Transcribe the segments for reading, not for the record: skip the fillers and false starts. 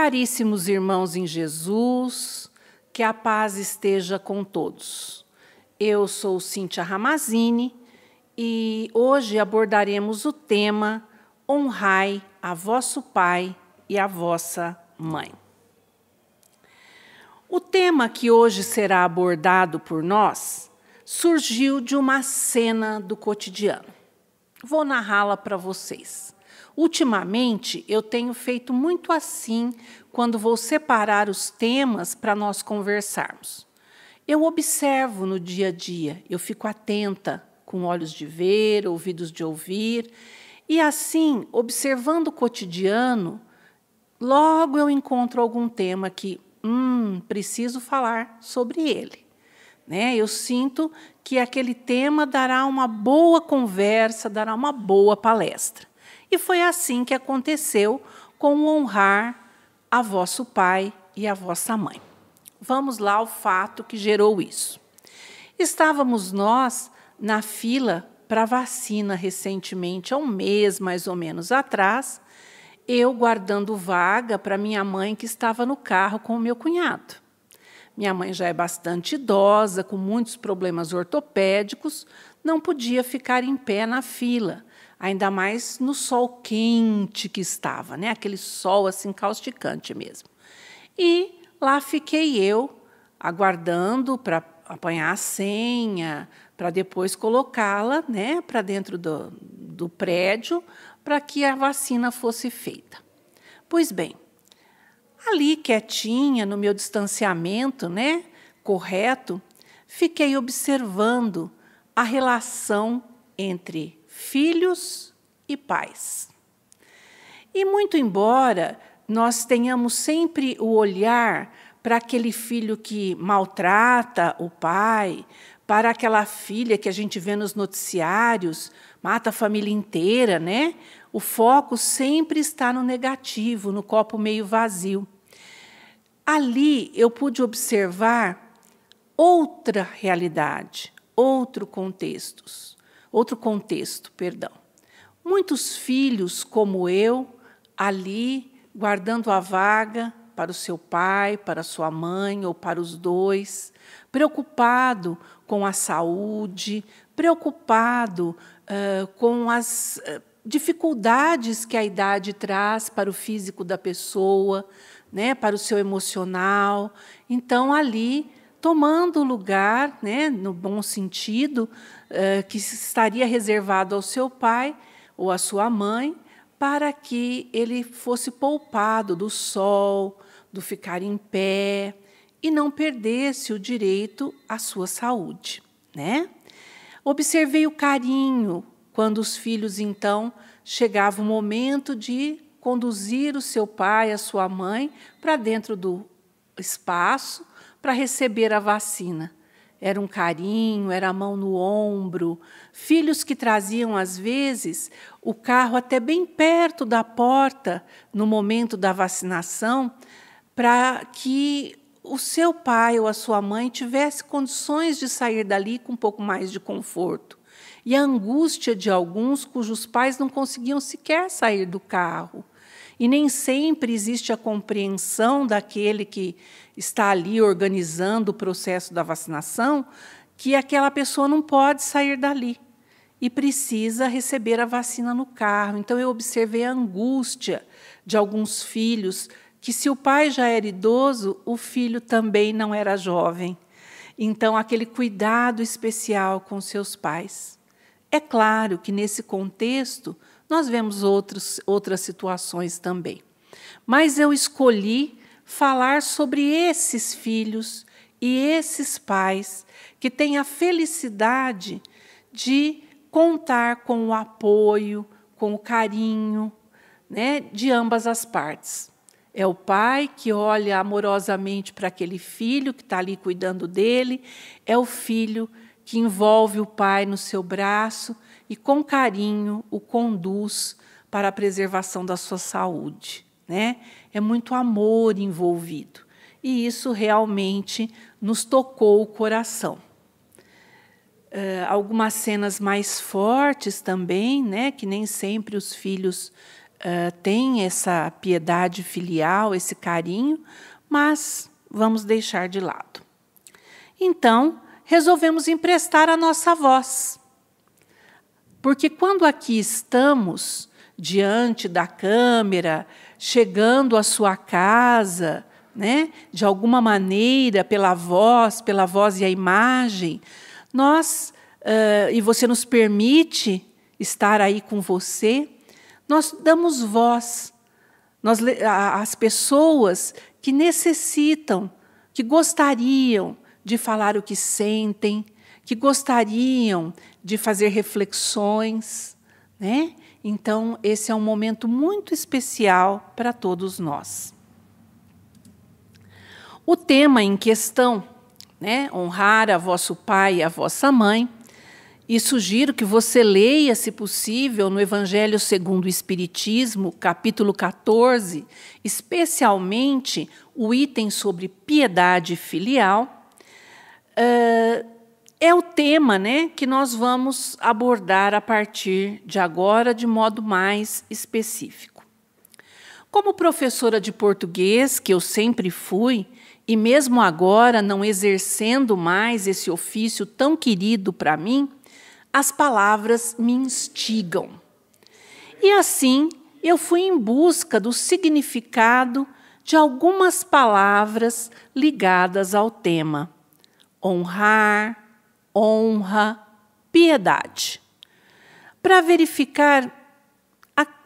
Caríssimos irmãos em Jesus, que a paz esteja com todos. Eu sou Cíntia Ramazini e hoje abordaremos o tema Honrai a vosso pai e a vossa mãe. O tema que hoje será abordado por nós surgiu de uma cena do cotidiano. Vou narrá-la para vocês. Ultimamente, eu tenho feito muito assim quando vou separar os temas para nós conversarmos. Eu observo no dia a dia, eu fico atenta, com olhos de ver, ouvidos de ouvir, e assim, observando o cotidiano, logo eu encontro algum tema que, preciso falar sobre ele. Eu sinto que aquele tema dará uma boa conversa, dará uma boa palestra. E foi assim que aconteceu com o honrar a vosso pai e a vossa mãe. Vamos lá ao fato que gerou isso. Estávamos nós na fila para vacina recentemente, há um mês mais ou menos atrás, eu guardando vaga para minha mãe que estava no carro com o meu cunhado. Minha mãe já é bastante idosa, com muitos problemas ortopédicos, não podia ficar em pé na fila, ainda mais no sol quente que estava, aquele sol assim causticante mesmo. E lá fiquei eu, aguardando para apanhar a senha, para depois colocá-la para dentro do prédio, para que a vacina fosse feita. Pois bem, ali quietinha, no meu distanciamento correto, fiquei observando a relação entre filhos e pais. E muito embora nós tenhamos sempre o olhar para aquele filho que maltrata o pai, para aquela filha que a gente vê nos noticiários, mata a família inteira, o foco sempre está no negativo, no copo meio vazio. Ali eu pude observar outra realidade, outro contexto. Muitos filhos, como eu, ali, guardando a vaga para o seu pai, para a sua mãe ou para os dois, preocupado com a saúde, preocupado com as dificuldades que a idade traz para o físico da pessoa, para o seu emocional. Então, ali, tomando lugar, no bom sentido, que estaria reservado ao seu pai ou à sua mãe, para que ele fosse poupado do sol, do ficar em pé, e não perdesse o direito à sua saúde. Observei o carinho quando os filhos, então, chegava o momento de conduzir o seu pai, a sua mãe, para dentro do espaço, para receber a vacina. Era um carinho, era a mão no ombro. Filhos que traziam, às vezes, o carro até bem perto da porta, no momento da vacinação, para que o seu pai ou a sua mãe tivesse condições de sair dali com um pouco mais de conforto. E a angústia de alguns cujos pais não conseguiam sequer sair do carro. E nem sempre existe a compreensão daquele que está ali organizando o processo da vacinação, que aquela pessoa não pode sair dali e precisa receber a vacina no carro. Então, eu observei a angústia de alguns filhos, que se o pai já era idoso, o filho também não era jovem. Então, aquele cuidado especial com seus pais. É claro que, nesse contexto, nós vemos outras situações também. Mas eu escolhi falar sobre esses filhos e esses pais que têm a felicidade de contar com o apoio, com o carinho, de ambas as partes. É o pai que olha amorosamente para aquele filho que está ali cuidando dele, é o filho que envolve o pai no seu braço e, com carinho, o conduz para a preservação da sua saúde. É muito amor envolvido. E isso realmente nos tocou o coração. Algumas cenas mais fortes também, que nem sempre os filhos tem essa piedade filial, esse carinho, mas vamos deixar de lado. Então, resolvemos emprestar a nossa voz. Porque quando aqui estamos, diante da câmera, chegando à sua casa, né, de alguma maneira, pela voz e a imagem, e você nos permite estar aí com você, nós damos voz às pessoas que necessitam, que gostariam de falar o que sentem, que gostariam de fazer reflexões, né? Então, esse é um momento muito especial para todos nós. O tema em questão, né, honrar a vosso pai e a vossa mãe, e sugiro que você leia, se possível, no Evangelho segundo o Espiritismo, capítulo 14, especialmente o item sobre piedade filial. É o tema, né, que nós vamos abordar a partir de agora de modo mais específico. Como professora de português, que eu sempre fui, e mesmo agora não exercendo mais esse ofício tão querido para mim, as palavras me instigam. E assim, eu fui em busca do significado de algumas palavras ligadas ao tema: honrar, honra, piedade, para verificar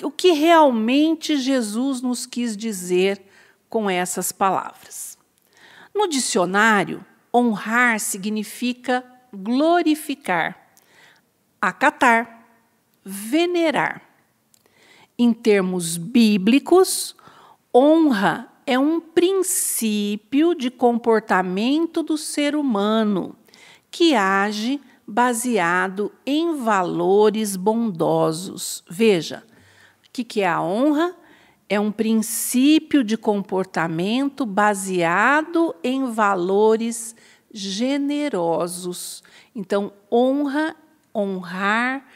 o que realmente Jesus nos quis dizer com essas palavras. No dicionário, honrar significa glorificar, acatar, venerar. Em termos bíblicos, honra é um princípio de comportamento do ser humano que age baseado em valores bondosos. Veja, o que é a honra? É um princípio de comportamento baseado em valores generosos. Então, honrar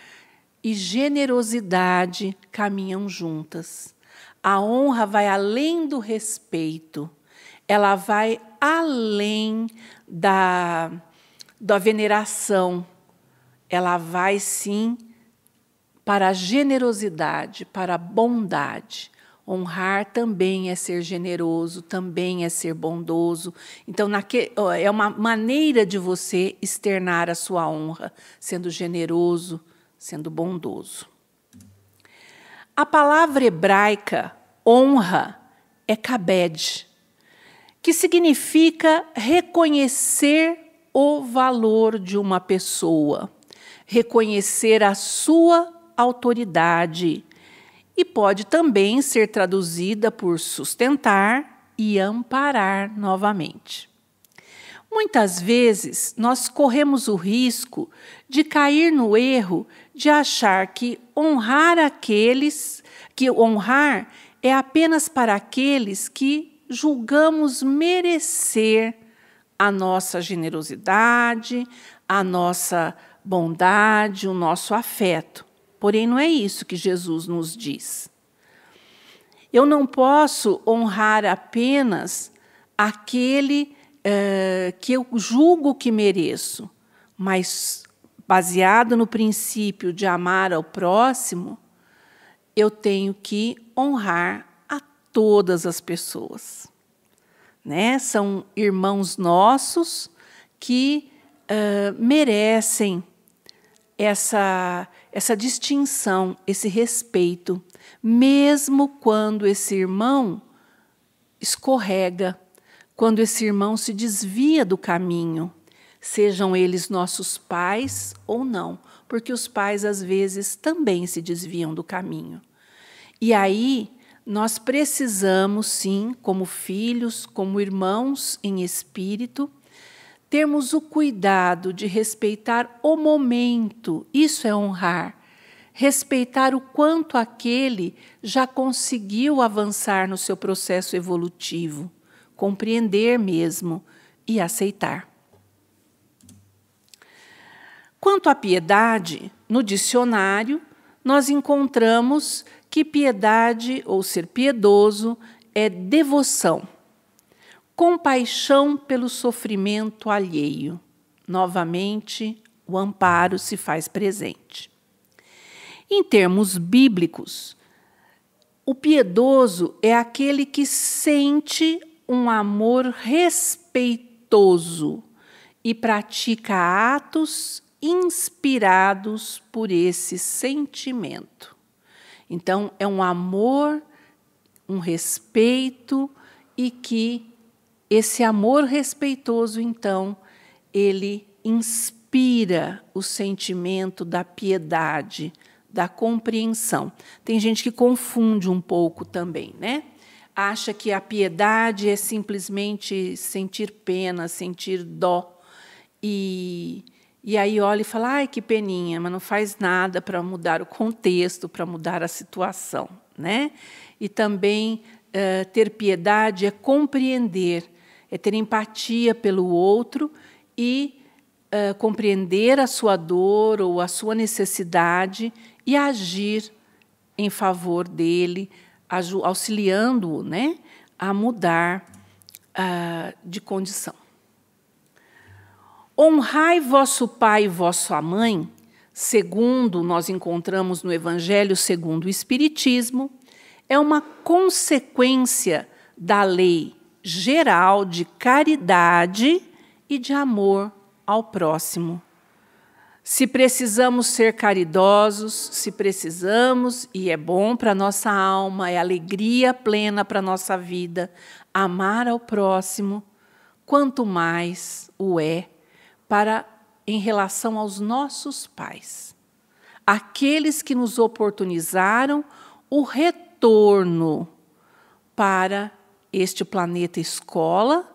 e generosidade caminham juntas. A honra vai além do respeito, ela vai além da veneração, ela vai sim para a generosidade, para a bondade. Honrar também é ser generoso, também é ser bondoso. Então, é uma maneira de você externar a sua honra, sendo generoso, sendo bondoso. A palavra hebraica honra é kabed, que significa reconhecer o valor de uma pessoa, reconhecer a sua autoridade, e pode também ser traduzida por sustentar e amparar novamente. Muitas vezes, nós corremos o risco de cair no erro de achar que honrar é apenas para aqueles que julgamos merecer a nossa generosidade, a nossa bondade, o nosso afeto. Porém, não é isso que Jesus nos diz. Eu não posso honrar apenas aquele que eu julgo que mereço, mas, baseado no princípio de amar ao próximo, eu tenho que honrar a todas as pessoas. Né? São irmãos nossos que merecem essa distinção, esse respeito, mesmo quando esse irmão escorrega, quando esse irmão se desvia do caminho, sejam eles nossos pais ou não, porque os pais, às vezes, também se desviam do caminho. E aí, nós precisamos, sim, como filhos, como irmãos em espírito, termos o cuidado de respeitar o momento, isso é honrar, respeitar o quanto aquele já conseguiu avançar no seu processo evolutivo, compreender mesmo e aceitar. Quanto à piedade, no dicionário, nós encontramos que piedade ou ser piedoso é devoção, compaixão pelo sofrimento alheio. Novamente, o amparo se faz presente. Em termos bíblicos, o piedoso é aquele que sente um amor respeitoso e pratica atos inspirados por esse sentimento. Então, é um amor, um respeito, e que esse amor respeitoso, então, ele inspira o sentimento da piedade, da compreensão. Tem gente que confunde um pouco também, né? Acha que a piedade é simplesmente sentir pena, sentir dó. E aí olha e fala, ai, que peninha, mas não faz nada para mudar o contexto, para mudar a situação, né? E também ter piedade é compreender, é ter empatia pelo outro e compreender a sua dor ou a sua necessidade e agir em favor dele, auxiliando-o, né, a mudar de condição. Honrai vosso pai e vossa mãe, segundo nós encontramos no Evangelho segundo o Espiritismo, é uma consequência da lei geral de caridade e de amor ao próximo. Se precisamos ser caridosos, se precisamos, e é bom para a nossa alma, é alegria plena para a nossa vida, amar ao próximo, quanto mais o é em relação aos nossos pais, aqueles que nos oportunizaram o retorno para este planeta escola,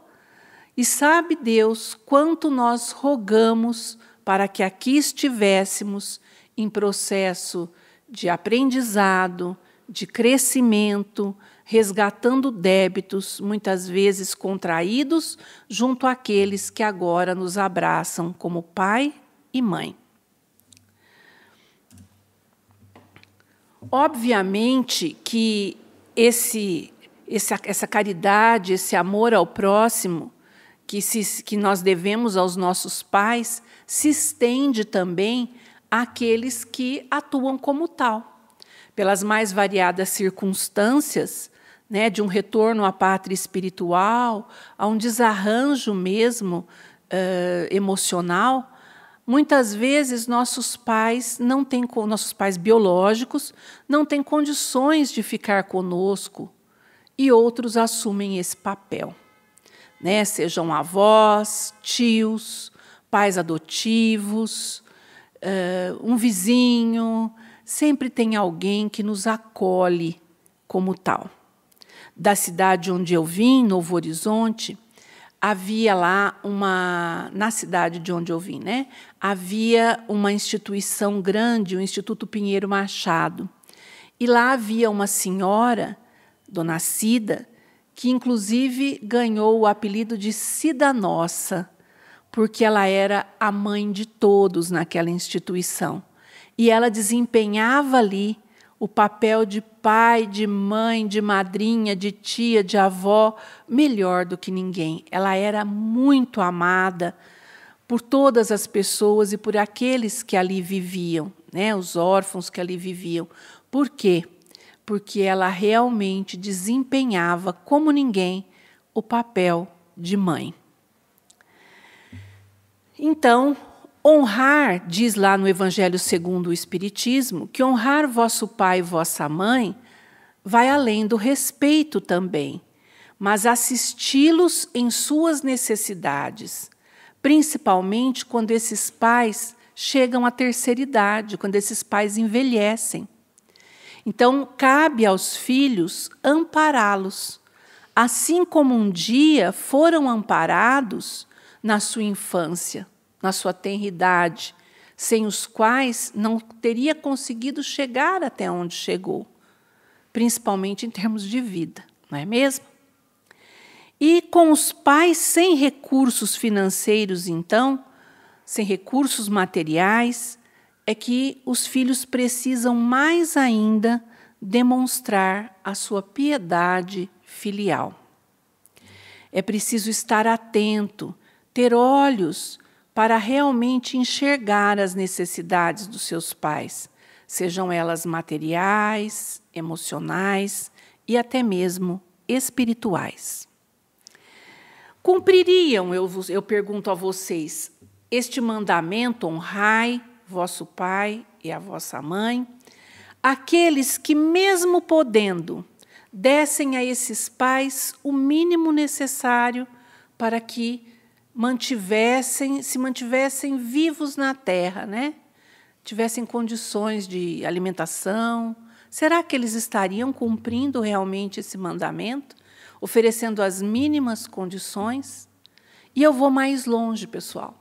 e sabe Deus quanto nós rogamos para que aqui estivéssemos em processo de aprendizado, de crescimento, resgatando débitos, muitas vezes contraídos, junto àqueles que agora nos abraçam como pai e mãe. Obviamente que essa caridade, esse amor ao próximo, que nós devemos aos nossos pais, se estende também àqueles que atuam como tal. Pelas mais variadas circunstâncias, né, de um retorno à pátria espiritual, a um desarranjo mesmo emocional, muitas vezes nossos pais biológicos não têm condições de ficar conosco e outros assumem esse papel, né? Sejam avós, tios, pais adotivos, um vizinho, sempre tem alguém que nos acolhe como tal. Da cidade onde eu vim, Novo Horizonte, havia lá na cidade de onde eu vim, né? Havia uma instituição grande, o Instituto Pinheiro Machado. E lá havia uma senhora, Dona Cida, que inclusive ganhou o apelido de Cida Nossa, porque ela era a mãe de todos naquela instituição. E ela desempenhava ali o papel de pai, de mãe, de madrinha, de tia, de avó, melhor do que ninguém. Ela era muito amada por todas as pessoas e por aqueles que ali viviam, né? Os órfãos que ali viviam. Por quê? Porque ela realmente desempenhava, como ninguém, o papel de mãe. Então, honrar, diz lá no Evangelho segundo o Espiritismo, que honrar vosso pai e vossa mãe vai além do respeito também, mas assisti-los em suas necessidades, principalmente quando esses pais chegam à terceira idade, quando esses pais envelhecem. Então, cabe aos filhos ampará-los, assim como um dia foram amparados na sua infância, na sua tenridade, sem os quais não teria conseguido chegar até onde chegou, principalmente em termos de vida, não é mesmo? E com os pais sem recursos financeiros, então, sem recursos materiais, é que os filhos precisam mais ainda demonstrar a sua piedade filial. É preciso estar atento, ter olhos para realmente enxergar as necessidades dos seus pais, sejam elas materiais, emocionais e até mesmo espirituais. Cumpririam, eu pergunto a vocês, este mandamento: honrai vosso pai e a vossa mãe, aqueles que, mesmo podendo, dessem a esses pais o mínimo necessário para que se mantivessem vivos na terra, né? Tivessem condições de alimentação. Será que eles estariam cumprindo realmente esse mandamento, oferecendo as mínimas condições? E eu vou mais longe, pessoal.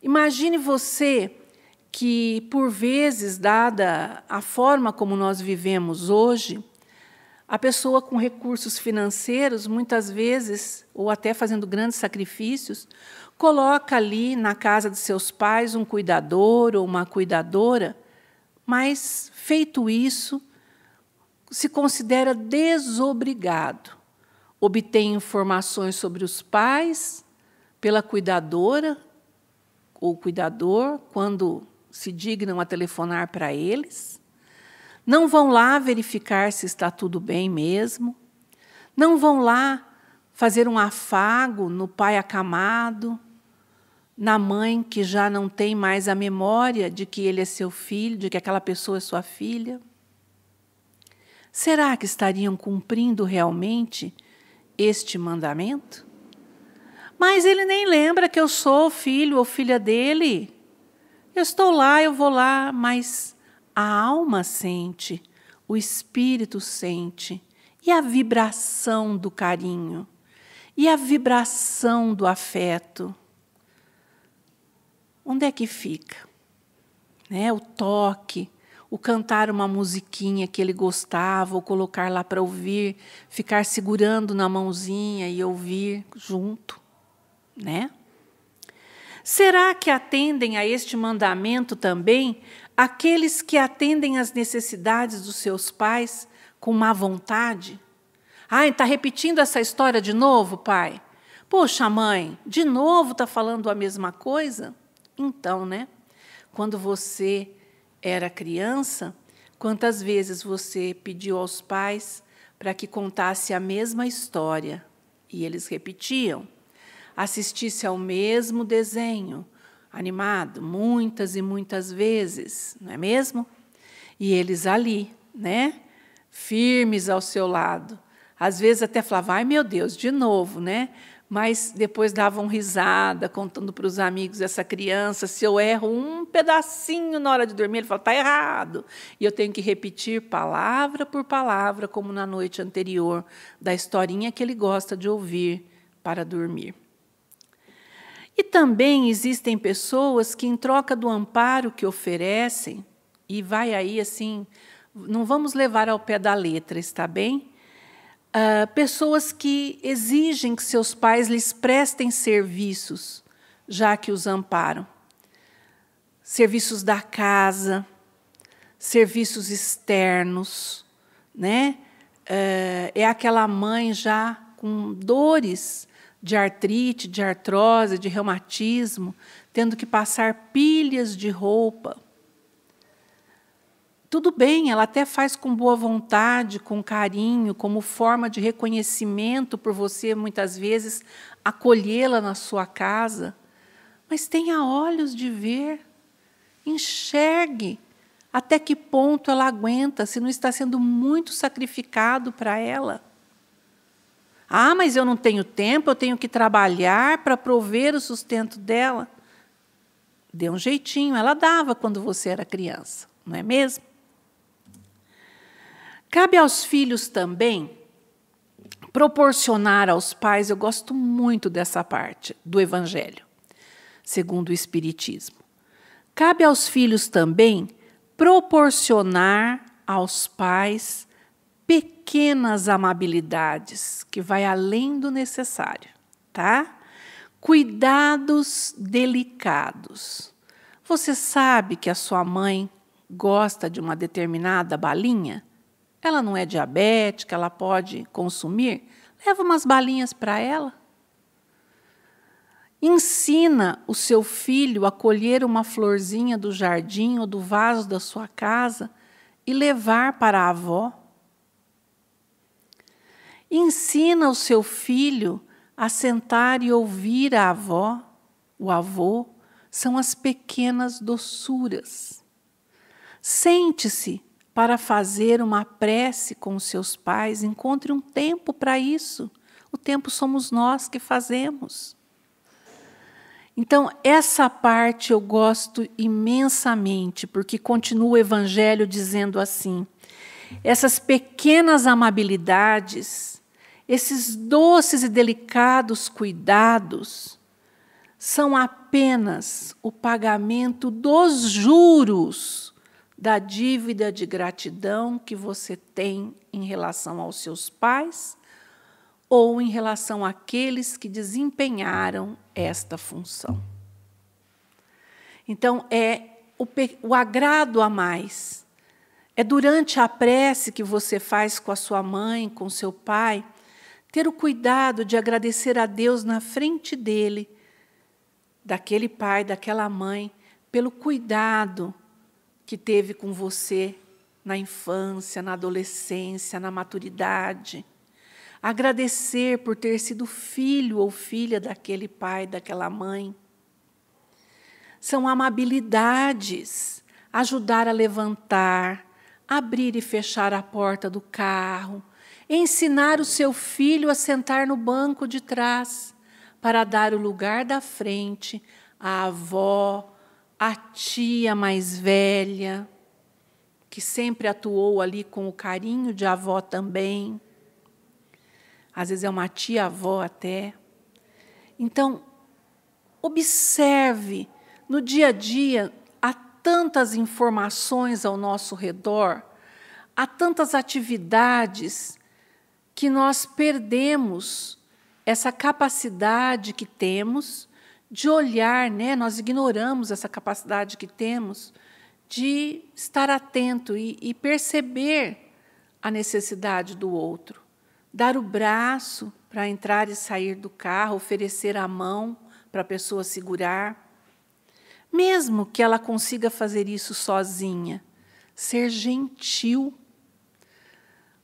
Imagine você que, por vezes, dada a forma como nós vivemos hoje, a pessoa com recursos financeiros, muitas vezes, ou até fazendo grandes sacrifícios, coloca ali na casa de seus pais um cuidador ou uma cuidadora, mas, feito isso, se considera desobrigado. Obtém informações sobre os pais pela cuidadora ou cuidador, quando se dignam a telefonar para eles. Não vão lá verificar se está tudo bem mesmo. Não vão lá fazer um afago no pai acamado, na mãe que já não tem mais a memória de que ele é seu filho, de que aquela pessoa é sua filha. Será que estariam cumprindo realmente este mandamento? Mas ele nem lembra que eu sou filho ou filha dele. Eu estou lá, eu vou lá, mas a alma sente, o espírito sente, e a vibração do carinho, e a vibração do afeto. Onde é que fica? Né? O toque, o cantar uma musiquinha que ele gostava, ou colocar lá para ouvir, ficar segurando na mãozinha e ouvir junto, né? Será que atendem a este mandamento também aqueles que atendem às necessidades dos seus pais com má vontade? Ah, está repetindo essa história de novo, pai? Poxa, mãe, de novo está falando a mesma coisa? Então, né? Quando você era criança, quantas vezes você pediu aos pais para que contasse a mesma história e eles repetiam? Assistisse ao mesmo desenho animado muitas e muitas vezes, não é mesmo? E eles ali, né? Firmes ao seu lado. Às vezes até falavam, ai meu Deus, de novo, né? Mas depois davam risada, contando para os amigos dessa criança, se eu erro um pedacinho na hora de dormir, ele fala, está errado. E eu tenho que repetir palavra por palavra, como na noite anterior, da historinha que ele gosta de ouvir para dormir. E também existem pessoas que, em troca do amparo que oferecem, e vai aí assim, não vamos levar ao pé da letra, está bem? Pessoas que exigem que seus pais lhes prestem serviços, já que os amparam. Serviços da casa, serviços externos, né? É aquela mãe já com dores de artrite, de artrose, de reumatismo, tendo que passar pilhas de roupa. Tudo bem, ela até faz com boa vontade, com carinho, como forma de reconhecimento por você, muitas vezes, acolhê-la na sua casa. Mas tenha olhos de ver, enxergue até que ponto ela aguenta, se não está sendo muito sacrificado para ela. Ah, mas eu não tenho tempo, eu tenho que trabalhar para prover o sustento dela. Dê um jeitinho, ela dava quando você era criança, não é mesmo? Cabe aos filhos também proporcionar aos pais, eu gosto muito dessa parte do Evangelho, segundo o Espiritismo. Cabe aos filhos também proporcionar aos pais pequenas amabilidades, que vai além do necessário, tá? Cuidados delicados. Você sabe que a sua mãe gosta de uma determinada balinha? ela não é diabética, ela pode consumir, leva umas balinhas para ela. Ensina o seu filho a colher uma florzinha do jardim ou do vaso da sua casa e levar para a avó. Ensina o seu filho a sentar e ouvir a avó, o avô. São as pequenas doçuras. Sente-se para fazer uma prece com os seus pais. Encontre um tempo para isso. O tempo somos nós que fazemos. Então, essa parte eu gosto imensamente, porque continua o Evangelho dizendo assim: essas pequenas amabilidades, esses doces e delicados cuidados, são apenas o pagamento dos juros da dívida de gratidão que você tem em relação aos seus pais ou em relação àqueles que desempenharam esta função. Então, é o agrado a mais. É durante a prece que você faz com a sua mãe, com o seu pai, ter o cuidado de agradecer a Deus na frente dele, daquele pai, daquela mãe, pelo cuidado que teve com você na infância, na adolescência, na maturidade. Agradecer por ter sido filho ou filha daquele pai, daquela mãe. São amabilidades, ajudar a levantar, abrir e fechar a porta do carro, ensinar o seu filho a sentar no banco de trás, para dar o lugar da frente à avó, à tia mais velha, que sempre atuou ali com o carinho de avó também. Às vezes é uma tia-avó até. Então, observe, no dia a dia, há tantas informações ao nosso redor, há tantas atividades que nós perdemos essa capacidade que temos de olhar, né? Nós ignoramos essa capacidade que temos de estar atento e perceber a necessidade do outro. Dar o braço para entrar e sair do carro, oferecer a mão para a pessoa segurar. Mesmo que ela consiga fazer isso sozinha, ser gentil.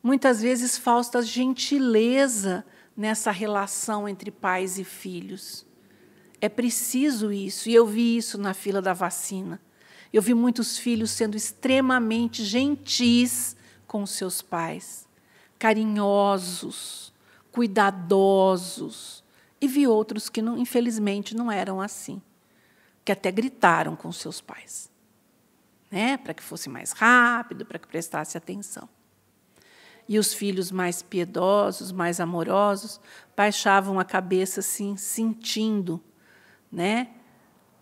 Muitas vezes falta gentileza nessa relação entre pais e filhos. É preciso isso, e eu vi isso na fila da vacina. Eu vi muitos filhos sendo extremamente gentis com os seus pais, carinhosos, cuidadosos, e vi outros que, não, infelizmente, não eram assim, que até gritaram com seus pais, né, para que fosse mais rápido, para que prestasse atenção. E os filhos mais piedosos, mais amorosos, baixavam a cabeça assim, sentindo, né,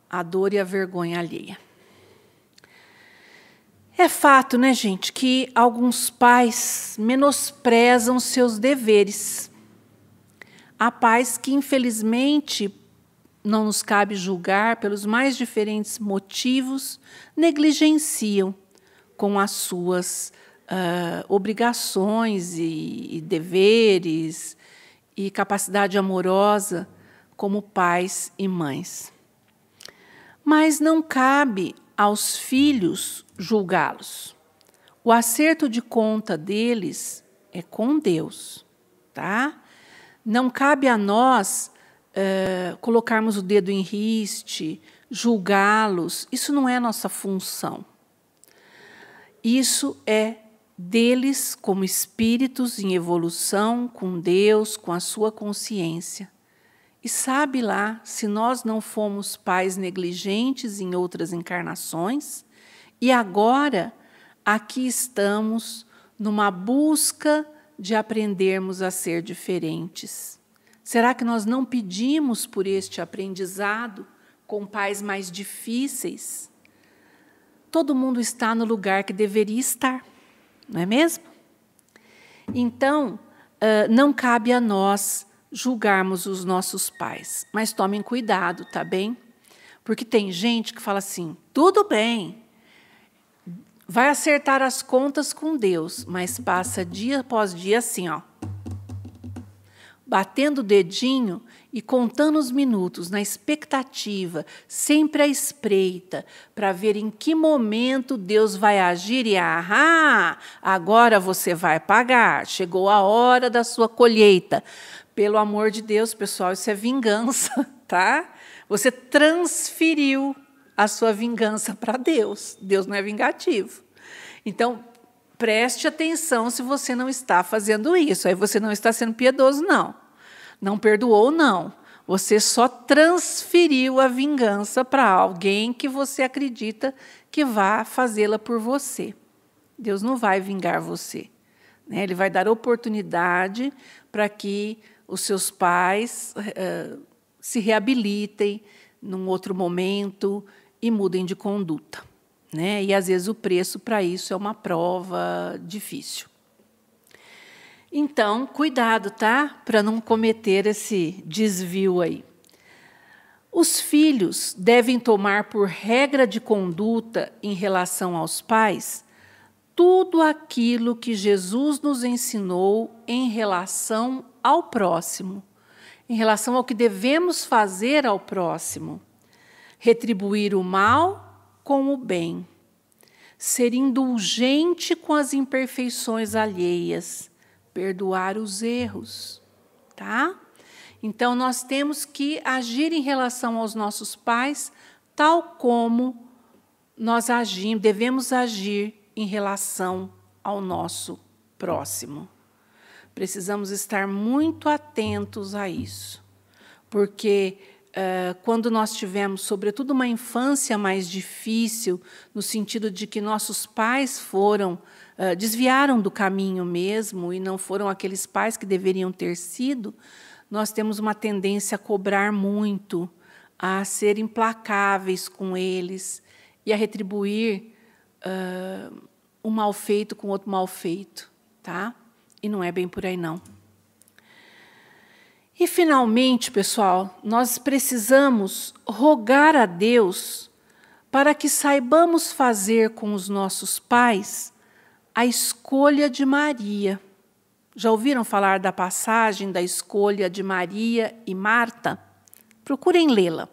a dor e a vergonha alheia. É fato, né, gente, que alguns pais menosprezam seus deveres. Há pais que, infelizmente, não nos cabe julgar, pelos mais diferentes motivos, negligenciam com as suas obrigações e deveres e capacidade amorosa como pais e mães. Mas não cabe aos filhos julgá-los. O acerto de conta deles é com Deus, tá? Não cabe a nós colocarmos o dedo em riste, julgá-los. Isso não é nossa função. Isso é deles como espíritos em evolução com Deus, com a sua consciência. E sabe lá, se nós não fomos pais negligentes em outras encarnações, e agora aqui estamos numa busca de aprendermos a ser diferentes. Será que nós não pedimos por este aprendizado com pais mais difíceis? Todo mundo está no lugar que deveria estar, não é mesmo? Então, não cabe a nós julgarmos os nossos pais, mas tomem cuidado, tá bem? Porque tem gente que fala assim, tudo bem, vai acertar as contas com Deus, mas passa dia após dia assim, ó, batendo o dedinho e contando os minutos, na expectativa, sempre à espreita, para ver em que momento Deus vai agir e, agora você vai pagar, chegou a hora da sua colheita. Pelo amor de Deus, pessoal, isso é vingança, tá? Você transferiu a sua vingança para Deus. Deus não é vingativo. Então, preste atenção se você não está fazendo isso. Aí você não está sendo piedoso, não. Não perdoou, não. Você só transferiu a vingança para alguém que você acredita que vai fazê-la por você. Deus não vai vingar você, né? Ele vai dar oportunidade para que os seus pais se reabilitem num outro momento e mudem de conduta, né? E, às vezes, o preço para isso é uma prova difícil. Então, cuidado, tá? Para não cometer esse desvio aí. Os filhos devem tomar por regra de conduta em relação aos pais tudo aquilo que Jesus nos ensinou em relação ao próximo, em relação ao que devemos fazer ao próximo. Retribuir o mal com o bem, ser indulgente com as imperfeições alheias, perdoar os erros, tá? Então, nós temos que agir em relação aos nossos pais tal como nós devemos agir em relação ao nosso próximo. Precisamos estar muito atentos a isso, porque quando nós tivemos, sobretudo, uma infância mais difícil, no sentido de que nossos pais desviaram do caminho mesmo e não foram aqueles pais que deveriam ter sido, nós temos uma tendência a cobrar muito, a ser implacáveis com eles e a retribuir um mal feito com outro mal feito, tá? E não é bem por aí, não. E, finalmente, pessoal, nós precisamos rogar a Deus para que saibamos fazer com os nossos pais a escolha de Maria. Já ouviram falar da passagem da escolha de Maria e Marta? Procurem lê-la.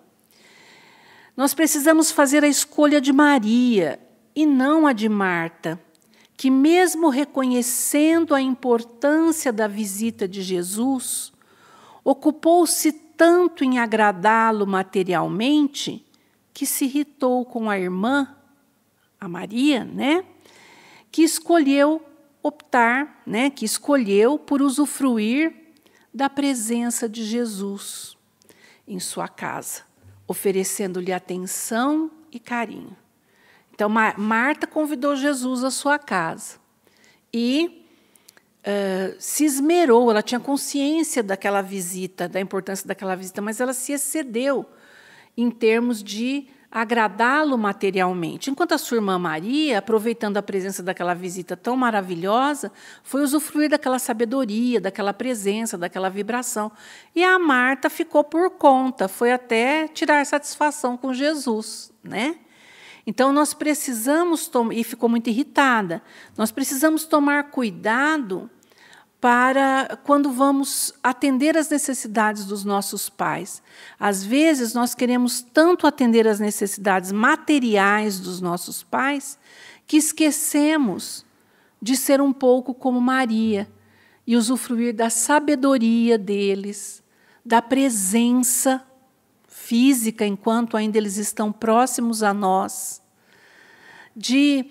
Nós precisamos fazer a escolha de Maria e não a de Marta, que, mesmo reconhecendo a importância da visita de Jesus, ocupou-se tanto em agradá-lo materialmente que se irritou com a irmã, a Maria, né? Que escolheu por usufruir da presença de Jesus em sua casa, oferecendo-lhe atenção e carinho. Então, Marta convidou Jesus à sua casa e se esmerou, ela tinha consciência daquela visita, da importância daquela visita, mas ela se excedeu em termos de agradá-lo materialmente. Enquanto a sua irmã Maria, aproveitando a presença daquela visita tão maravilhosa, foi usufruir daquela sabedoria, daquela presença, daquela vibração. E a Marta ficou por conta, foi até tirar satisfação com Jesus, né? Então, nós precisamos, e ficou muito irritada, nós precisamos tomar cuidado para quando vamos atender às necessidades dos nossos pais. Às vezes, nós queremos tanto atender às necessidades materiais dos nossos pais que esquecemos de ser um pouco como Maria e usufruir da sabedoria deles, da presença física enquanto ainda eles estão próximos a nós, de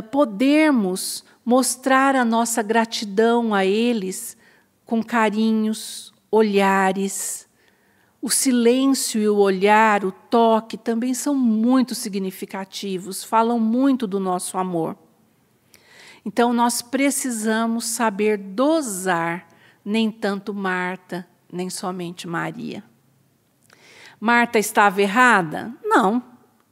podermos mostrar a nossa gratidão a eles com carinhos, olhares. O silêncio e o olhar, o toque, também são muito significativos, falam muito do nosso amor. Então, nós precisamos saber dosar, nem tanto Marta, nem somente Maria. Marta estava errada? Não,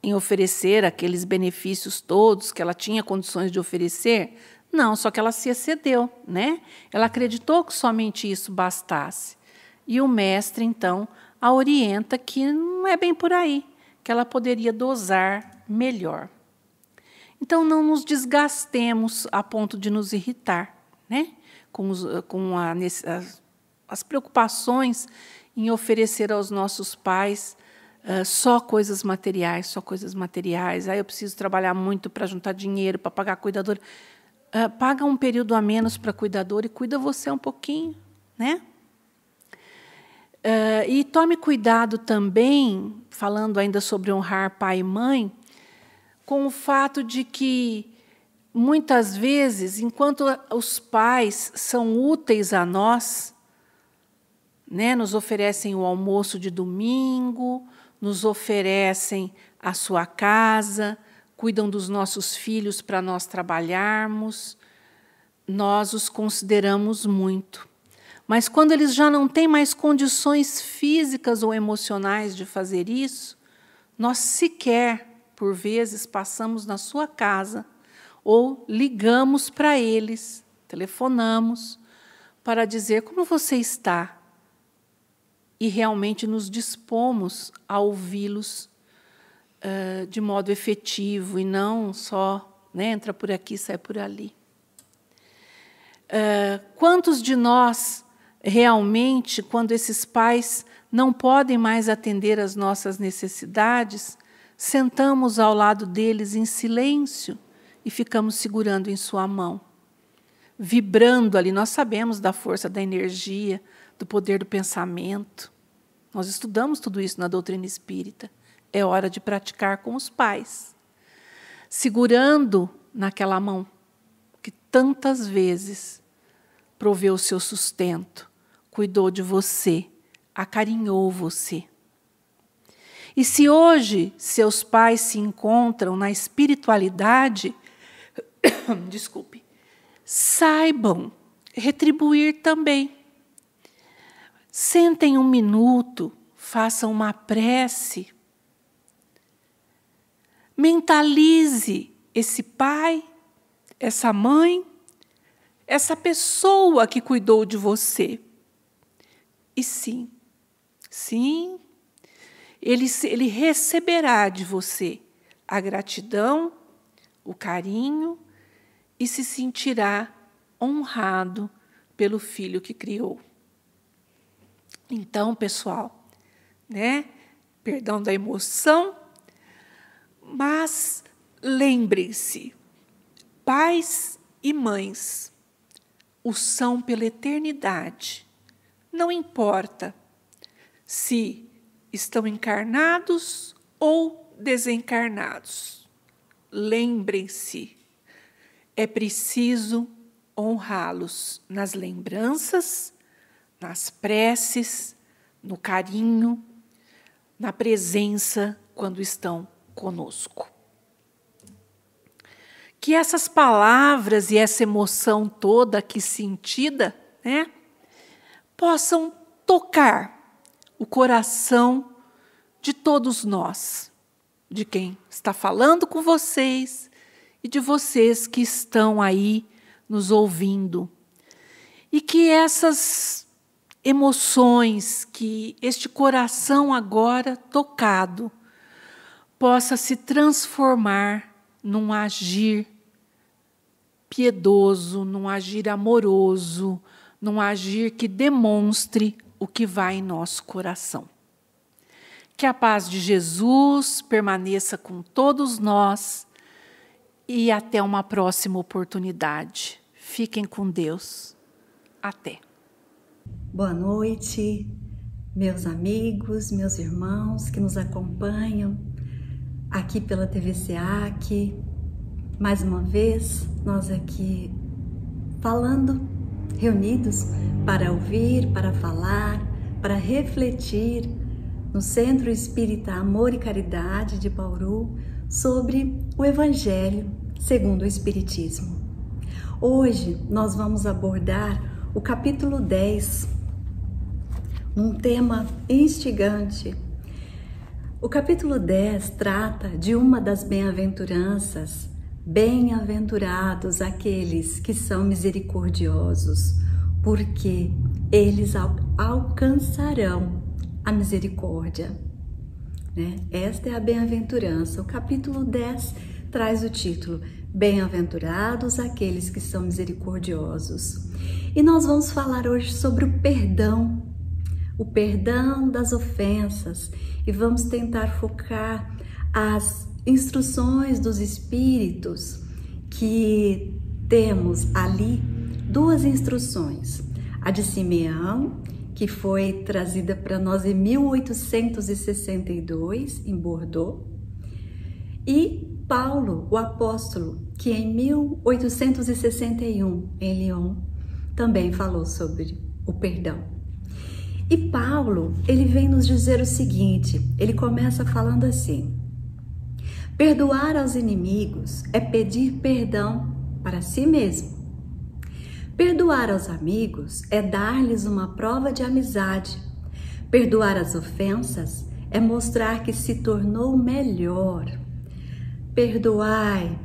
em oferecer aqueles benefícios todos que ela tinha condições de oferecer. Não, só que ela se excedeu, né? Ela acreditou que somente isso bastasse. E o mestre, então, a orienta que não é bem por aí, que ela poderia dosar melhor. Então, não nos desgastemos a ponto de nos irritar, né? com as preocupações em oferecer aos nossos pais só coisas materiais, só coisas materiais. Eu preciso trabalhar muito para juntar dinheiro, para pagar cuidador. Paga um período a menos para cuidador e cuida você um pouquinho, né? E tome cuidado também, falando ainda sobre honrar pai e mãe, com o fato de que, muitas vezes, enquanto os pais são úteis a nós, né, nos oferecem o almoço de domingo, nos oferecem a sua casa, cuidam dos nossos filhos para nós trabalharmos, nós os consideramos muito. Mas quando eles já não têm mais condições físicas ou emocionais de fazer isso, nós sequer, por vezes, passamos na sua casa ou ligamos para eles, telefonamos, para dizer como você está. E realmente nos dispomos a ouvi-los de modo efetivo e não só, né, entra por aqui, sai por ali. Quantos de nós, realmente, quando esses pais não podem mais atender às nossas necessidades, sentamos ao lado deles em silêncio e ficamos segurando em sua mão, vibrando ali? Nós sabemos da força da energia, do poder do pensamento. Nós estudamos tudo isso na doutrina espírita. É hora de praticar com os pais, segurando naquela mão que tantas vezes proveu o seu sustento, cuidou de você, acarinhou você. E se hoje seus pais se encontram na espiritualidade, desculpe, saibam retribuir também. Sentem um minuto, façam uma prece. Mentalize esse pai, essa mãe, essa pessoa que cuidou de você. E sim, ele receberá de você a gratidão, o carinho e se sentirá honrado pelo filho que criou. Então, pessoal, né? Perdão da emoção, mas lembrem-se, pais e mães o são pela eternidade. Não importa se estão encarnados ou desencarnados. Lembrem-se, é preciso honrá-los nas lembranças, nas preces, no carinho, na presença quando estão conosco. Que essas palavras e essa emoção toda aqui sentida, né, possam tocar o coração de todos nós, de quem está falando com vocês e de vocês que estão aí nos ouvindo. E que essas emoções, que este coração agora tocado, possa se transformar num agir piedoso, num agir amoroso, num agir que demonstre o que vai em nosso coração. Que a paz de Jesus permaneça com todos nós e até uma próxima oportunidade. Fiquem com Deus. Até. Boa noite, meus amigos, meus irmãos que nos acompanham aqui pela TV SEAC. Mais uma vez, nós aqui falando, reunidos para ouvir, para falar, para refletir no Centro Espírita Amor e Caridade de Bauru sobre o Evangelho segundo o Espiritismo. Hoje nós vamos abordar o capítulo 10, um tema instigante. O capítulo 10 trata de uma das bem-aventuranças. Bem-aventurados aqueles que são misericordiosos, porque eles alcançarão a misericórdia. Né? Esta é a bem-aventurança. O capítulo 10 traz o título Bem-aventurados aqueles que são misericordiosos. E nós vamos falar hoje sobre o perdão das ofensas, e vamos tentar focar as instruções dos Espíritos, que temos ali duas instruções. A de Simeão, que foi trazida para nós em 1862, em Bordeaux, e Paulo, o apóstolo, que em 1861, em Lyon, também falou sobre o perdão. E Paulo, ele vem nos dizer o seguinte, ele começa falando assim: perdoar aos inimigos é pedir perdão para si mesmo. Perdoar aos amigos é dar-lhes uma prova de amizade. Perdoar as ofensas é mostrar que se tornou melhor. Perdoai,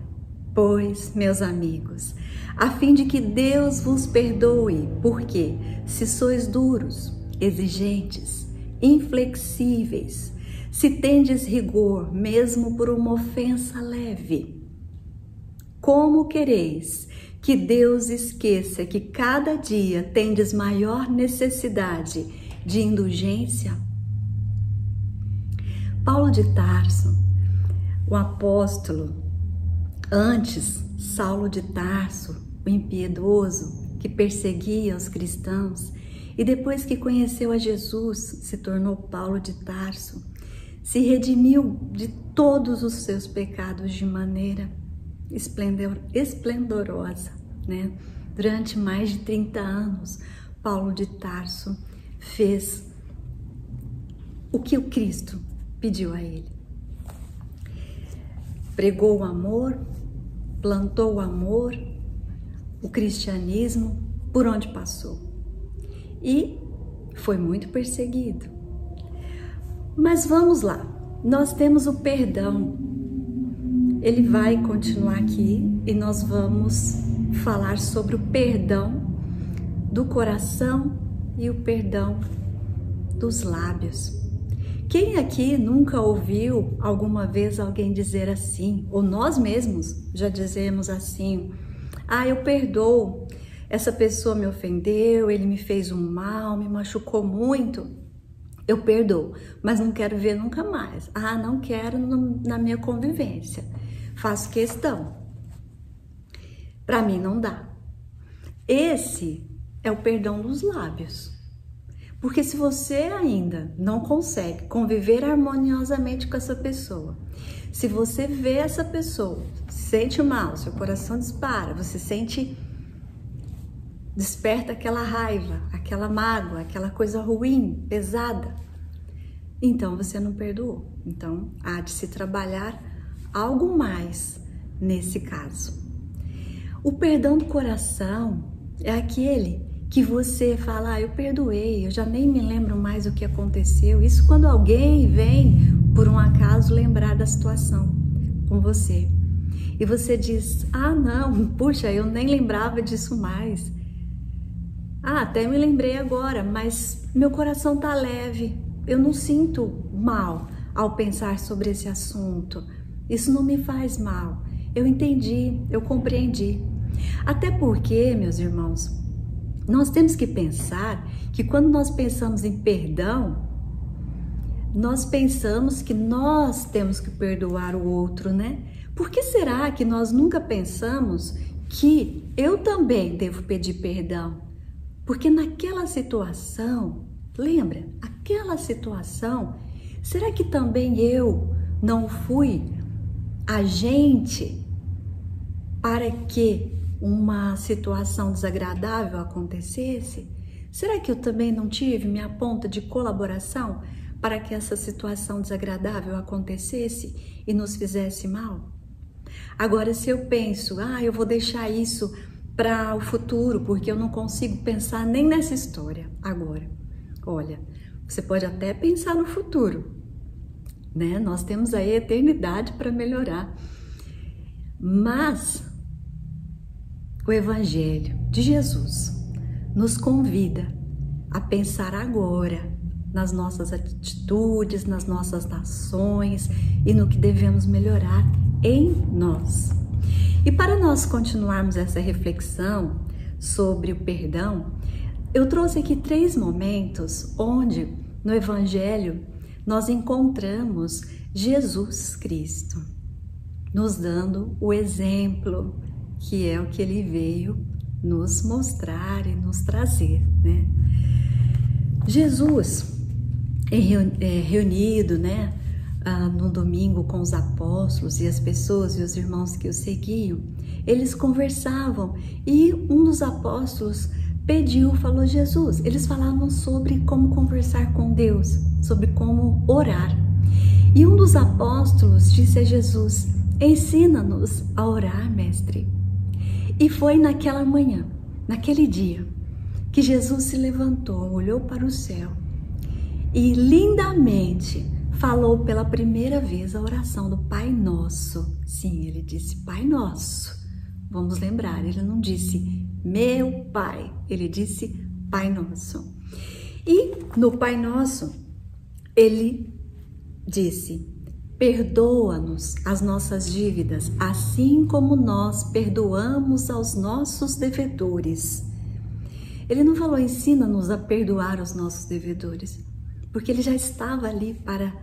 pois, meus amigos, a fim de que Deus vos perdoe, porque se sois duros, exigentes, inflexíveis, se tendes rigor mesmo por uma ofensa leve, como quereis que Deus esqueça que cada dia tendes maior necessidade de indulgência? Paulo de Tarso, o apóstolo, antes Saulo de Tarso, o impiedoso que perseguia os cristãos, e depois que conheceu a Jesus, se tornou Paulo de Tarso, se redimiu de todos os seus pecados de maneira esplendorosa, né? Durante mais de 30 anos, Paulo de Tarso fez o que o Cristo pediu a ele. Pregou o amor, plantou o amor, o cristianismo por onde passou. E foi muito perseguido. Mas vamos lá, nós temos o perdão. Ele vai continuar aqui e nós vamos falar sobre o perdão do coração e o perdão dos lábios. Quem aqui nunca ouviu alguma vez alguém dizer assim, ou nós mesmos já dizemos assim: ah, eu perdoo, essa pessoa me ofendeu, ele me fez um mal, me machucou muito, eu perdoo, mas não quero ver nunca mais. Ah, não quero na minha convivência, faço questão. Para mim não dá. Esse é o perdão dos lábios. Porque se você ainda não consegue conviver harmoniosamente com essa pessoa, se você vê essa pessoa, sente mal, seu coração dispara, você desperta aquela raiva, aquela mágoa, aquela coisa ruim, pesada, então você não perdoou. Então há de se trabalhar algo mais nesse caso. O perdão do coração é aquele que você fala: ah, eu perdoei, eu já nem me lembro mais o que aconteceu. Isso quando alguém vem, por um acaso, lembrar da situação com você. E você diz: ah, não, puxa, eu nem lembrava disso mais. Ah, até me lembrei agora, mas meu coração tá leve. Eu não sinto mal ao pensar sobre esse assunto. Isso não me faz mal. Eu entendi, eu compreendi. Até porque, meus irmãos, nós temos que pensar que quando nós pensamos em perdão, nós pensamos que nós temos que perdoar o outro, né? Por que será que nós nunca pensamos que eu também devo pedir perdão? Porque naquela situação, lembra? Aquela situação, será que também eu não fui agente para que uma situação desagradável acontecesse? Será que eu também não tive minha ponta de colaboração para que essa situação desagradável acontecesse e nos fizesse mal? Agora, se eu penso: ah, eu vou deixar isso para o futuro, porque eu não consigo pensar nem nessa história agora. Olha, você pode até pensar no futuro, né? Nós temos aí a eternidade para melhorar. Mas o Evangelho de Jesus nos convida a pensar agora, nas nossas atitudes, nas nossas ações e no que devemos melhorar em nós. E para nós continuarmos essa reflexão sobre o perdão, eu trouxe aqui 3 momentos onde no Evangelho nós encontramos Jesus Cristo nos dando o exemplo, que é o que ele veio nos mostrar e nos trazer, né? Jesus reunido, né, no domingo com os apóstolos e as pessoas e os irmãos que o seguiam, eles conversavam e um dos apóstolos falou: Jesus, eles falavam sobre como conversar com Deus, sobre como orar. E um dos apóstolos disse a Jesus: ensina-nos a orar, mestre. E foi naquela manhã, naquele dia, que Jesus se levantou, olhou para o céu e lindamente falou pela primeira vez a oração do Pai Nosso. Sim, ele disse Pai Nosso. Vamos lembrar, ele não disse meu Pai, ele disse Pai Nosso. E no Pai Nosso, ele disse: perdoa-nos as nossas dívidas, assim como nós perdoamos aos nossos devedores. Ele não falou ensina-nos a perdoar os nossos devedores, porque ele já estava ali para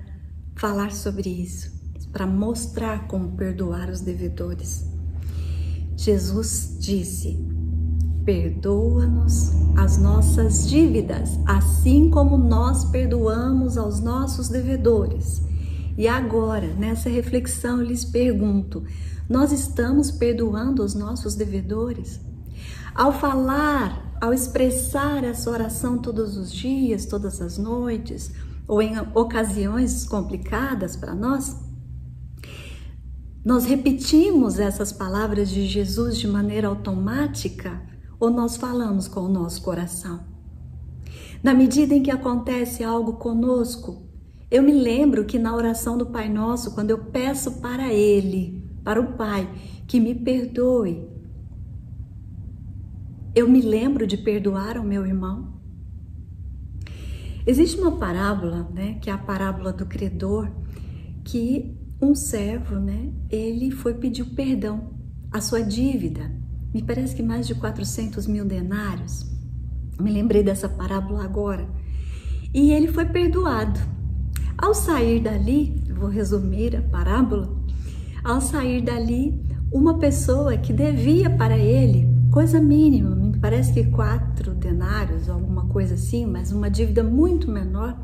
falar sobre isso, para mostrar como perdoar os devedores. Jesus disse: perdoa-nos as nossas dívidas, assim como nós perdoamos aos nossos devedores. E agora, nessa reflexão, eu lhes pergunto: nós estamos perdoando os nossos devedores? Ao falar, ao expressar essa oração todos os dias, todas as noites, ou em ocasiões complicadas para nós, nós repetimos essas palavras de Jesus de maneira automática ou nós falamos com o nosso coração? Na medida em que acontece algo conosco, eu me lembro que na oração do Pai Nosso, quando eu peço para Ele, para o Pai, que me perdoe, eu me lembro de perdoar o meu irmão. Existe uma parábola, né, que é a parábola do credor, que um servo, né, ele foi pedir perdão, a sua dívida, me parece que mais de 400 mil denários, me lembrei dessa parábola agora, e ele foi perdoado. Ao sair dali, vou resumir a parábola, ao sair dali, uma pessoa que devia para ele coisa mínima, me parece que 4 denários, alguma coisa assim, mas uma dívida muito menor,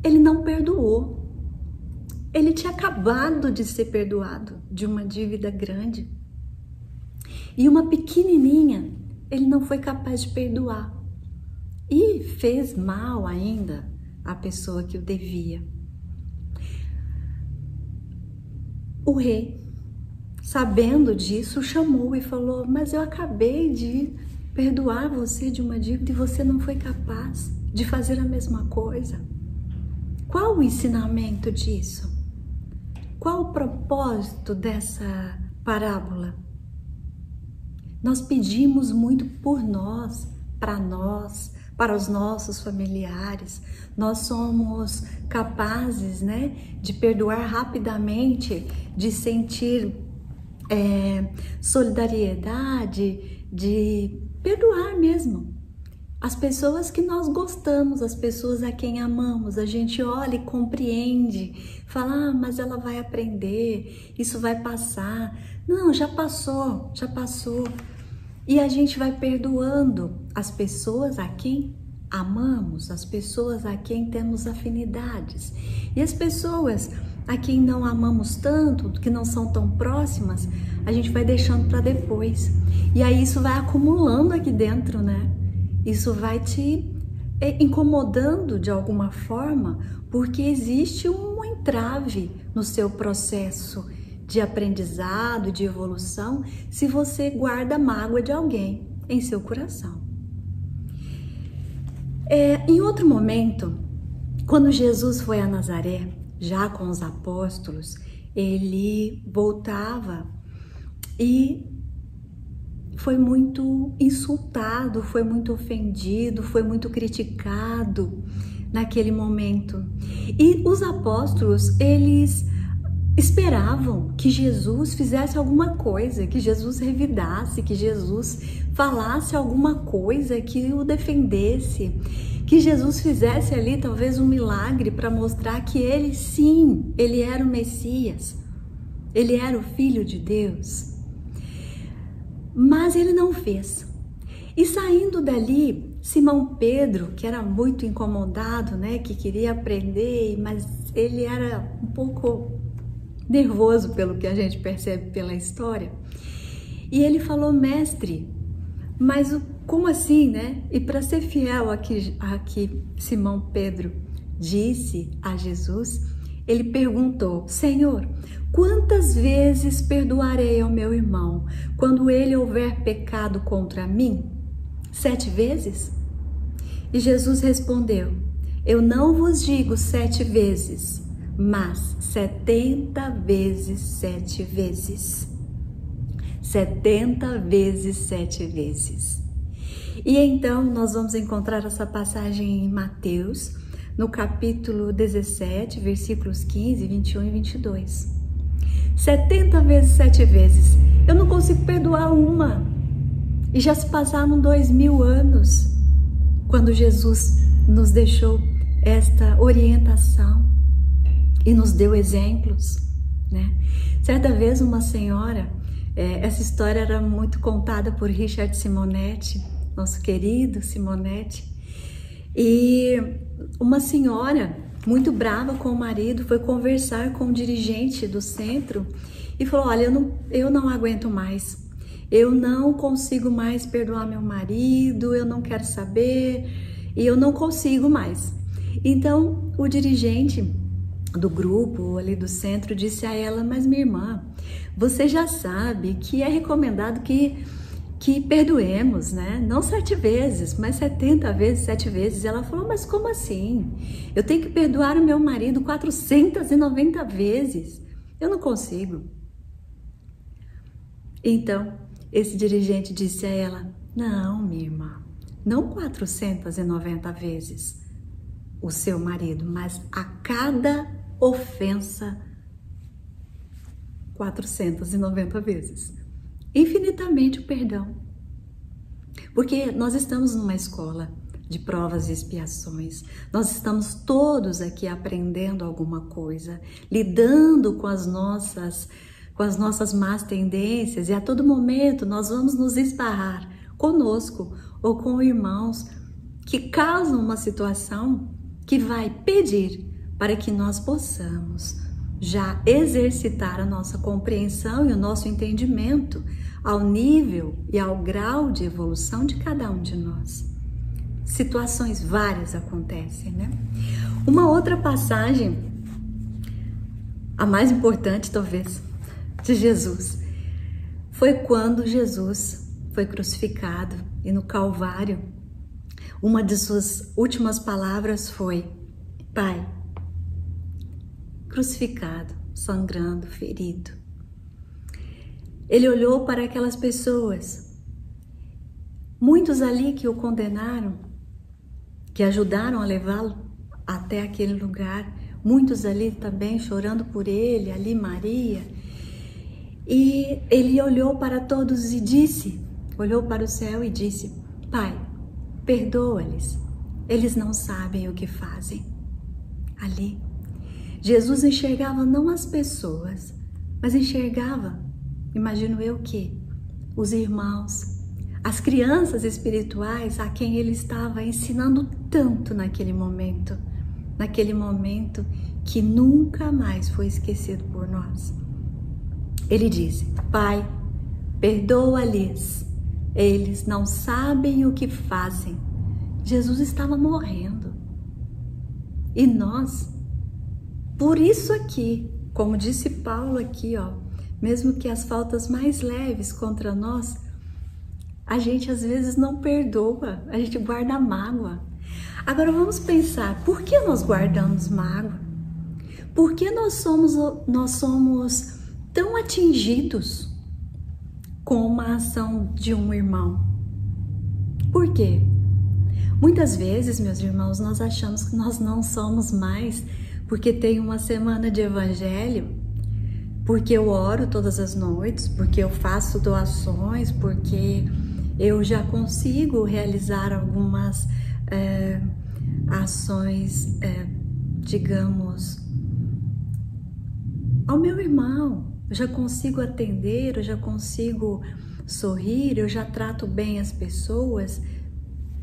ele não perdoou. Ele tinha acabado de ser perdoado de uma dívida grande. E uma pequenininha, ele não foi capaz de perdoar. E fez mal ainda à pessoa que o devia. O rei, sabendo disso, chamou e falou: mas eu acabei de perdoar você de uma dívida e você não foi capaz de fazer a mesma coisa. Qual o ensinamento disso? Qual o propósito dessa parábola? Nós pedimos muito por nós, para os nossos familiares. Nós somos capazes, né, de perdoar rapidamente, de sentir solidariedade, de perdoar mesmo. As pessoas que nós gostamos, as pessoas a quem amamos, a gente olha e compreende, fala: mas ela vai aprender, isso vai passar. Não, já passou, já passou. E a gente vai perdoando as pessoas a quem amamos, as pessoas a quem temos afinidades. E as pessoas a quem não amamos tanto, que não são tão próximas, a gente vai deixando para depois. E aí isso vai acumulando aqui dentro, né? Isso vai te incomodando de alguma forma, porque existe um entrave no seu processo de aprendizado, de evolução, se você guarda mágoa de alguém em seu coração. Em outro momento, quando Jesus foi a Nazaré, já com os apóstolos, ele voltava e foi muito insultado, foi muito ofendido, foi muito criticado. naquele momento. E os apóstolos, eles esperavam que Jesus fizesse alguma coisa, que Jesus revidasse, que Jesus falasse alguma coisa que o defendesse, que Jesus fizesse ali talvez um milagre para mostrar que ele sim, ele era o Messias, ele era o Filho de Deus. Mas ele não fez. E saindo dali, Simão Pedro, que era muito incomodado, né, que queria aprender, mas ele era um pouco nervoso pelo que a gente percebe pela história. E ele falou: mestre, mas como assim, né? E para ser fiel a que Simão Pedro disse a Jesus, ele perguntou: Senhor, quantas vezes perdoarei ao meu irmão quando ele houver pecado contra mim? 7 vezes? E Jesus respondeu: eu não vos digo 7 vezes, mas 70 vezes 7 vezes. 70 vezes 7 vezes. E então nós vamos encontrar essa passagem em Mateus, no capítulo 17, versículos 15, 21 e 22. 70 vezes 7 vezes. Eu não consigo perdoar uma. E já se passaram 2000 anos quando Jesus nos deixou esta orientação e nos deu exemplos, né? Certa vez uma senhora, essa história era muito contada por Richard Simonetti, nosso querido Simonetti, e uma senhora muito brava com o marido foi conversar com o dirigente do centro e falou: olha, eu não aguento mais, eu não consigo mais perdoar meu marido, eu não quero saber e eu não consigo mais. Então o dirigente do grupo ali do centro disse a ela: mas minha irmã, você já sabe que é recomendado que perdoemos, né? Não 7 vezes, mas 70 vezes 7 vezes. Ela falou: mas como assim? Eu tenho que perdoar o meu marido 490 vezes. Eu não consigo. Então, esse dirigente disse a ela: não, minha irmã, não 490 vezes o seu marido, mas a cada ofensa 490 vezes. Infinitamente o perdão. Porque nós estamos numa escola de provas e expiações. Nós estamos todos aqui aprendendo alguma coisa, lidando com as nossas más tendências, e a todo momento nós vamos nos esbarrar conosco ou com irmãos que causam uma situação que vai pedir para que nós possamos já exercitar a nossa compreensão e o nosso entendimento ao nível e ao grau de evolução de cada um de nós. Situações várias acontecem, né? Uma outra passagem, a mais importante talvez, de Jesus, foi quando Jesus foi crucificado e no Calvário, uma de suas últimas palavras foi: Pai, crucificado, sangrando, ferido. Ele olhou para aquelas pessoas, muitos ali que o condenaram, que ajudaram a levá-lo até aquele lugar, muitos ali também chorando por ele, ali Maria. E ele olhou para todos e disse, olhou para o céu e disse: Pai, perdoa-lhes, eles não sabem o que fazem. Ali, Jesus enxergava não as pessoas, mas enxergava, imagino eu, que os irmãos, as crianças espirituais a quem ele estava ensinando tanto naquele momento que nunca mais foi esquecido por nós. Ele disse: Pai, perdoa-lhes, eles não sabem o que fazem. Jesus estava morrendo. E nós, por isso aqui, como disse Paulo aqui, mesmo que as faltas mais leves contra nós, a gente às vezes não perdoa, a gente guarda mágoa. Agora vamos pensar, por que nós guardamos mágoa? Por que nós somos tão atingidos com uma ação de um irmão? Por quê? Muitas vezes, meus irmãos, nós achamos que nós não somos mais porque tem uma semana de evangelho, porque eu oro todas as noites, porque eu faço doações, porque eu já consigo realizar algumas ações, digamos, ao meu irmão. Eu já consigo atender, eu já consigo sorrir, eu já trato bem as pessoas,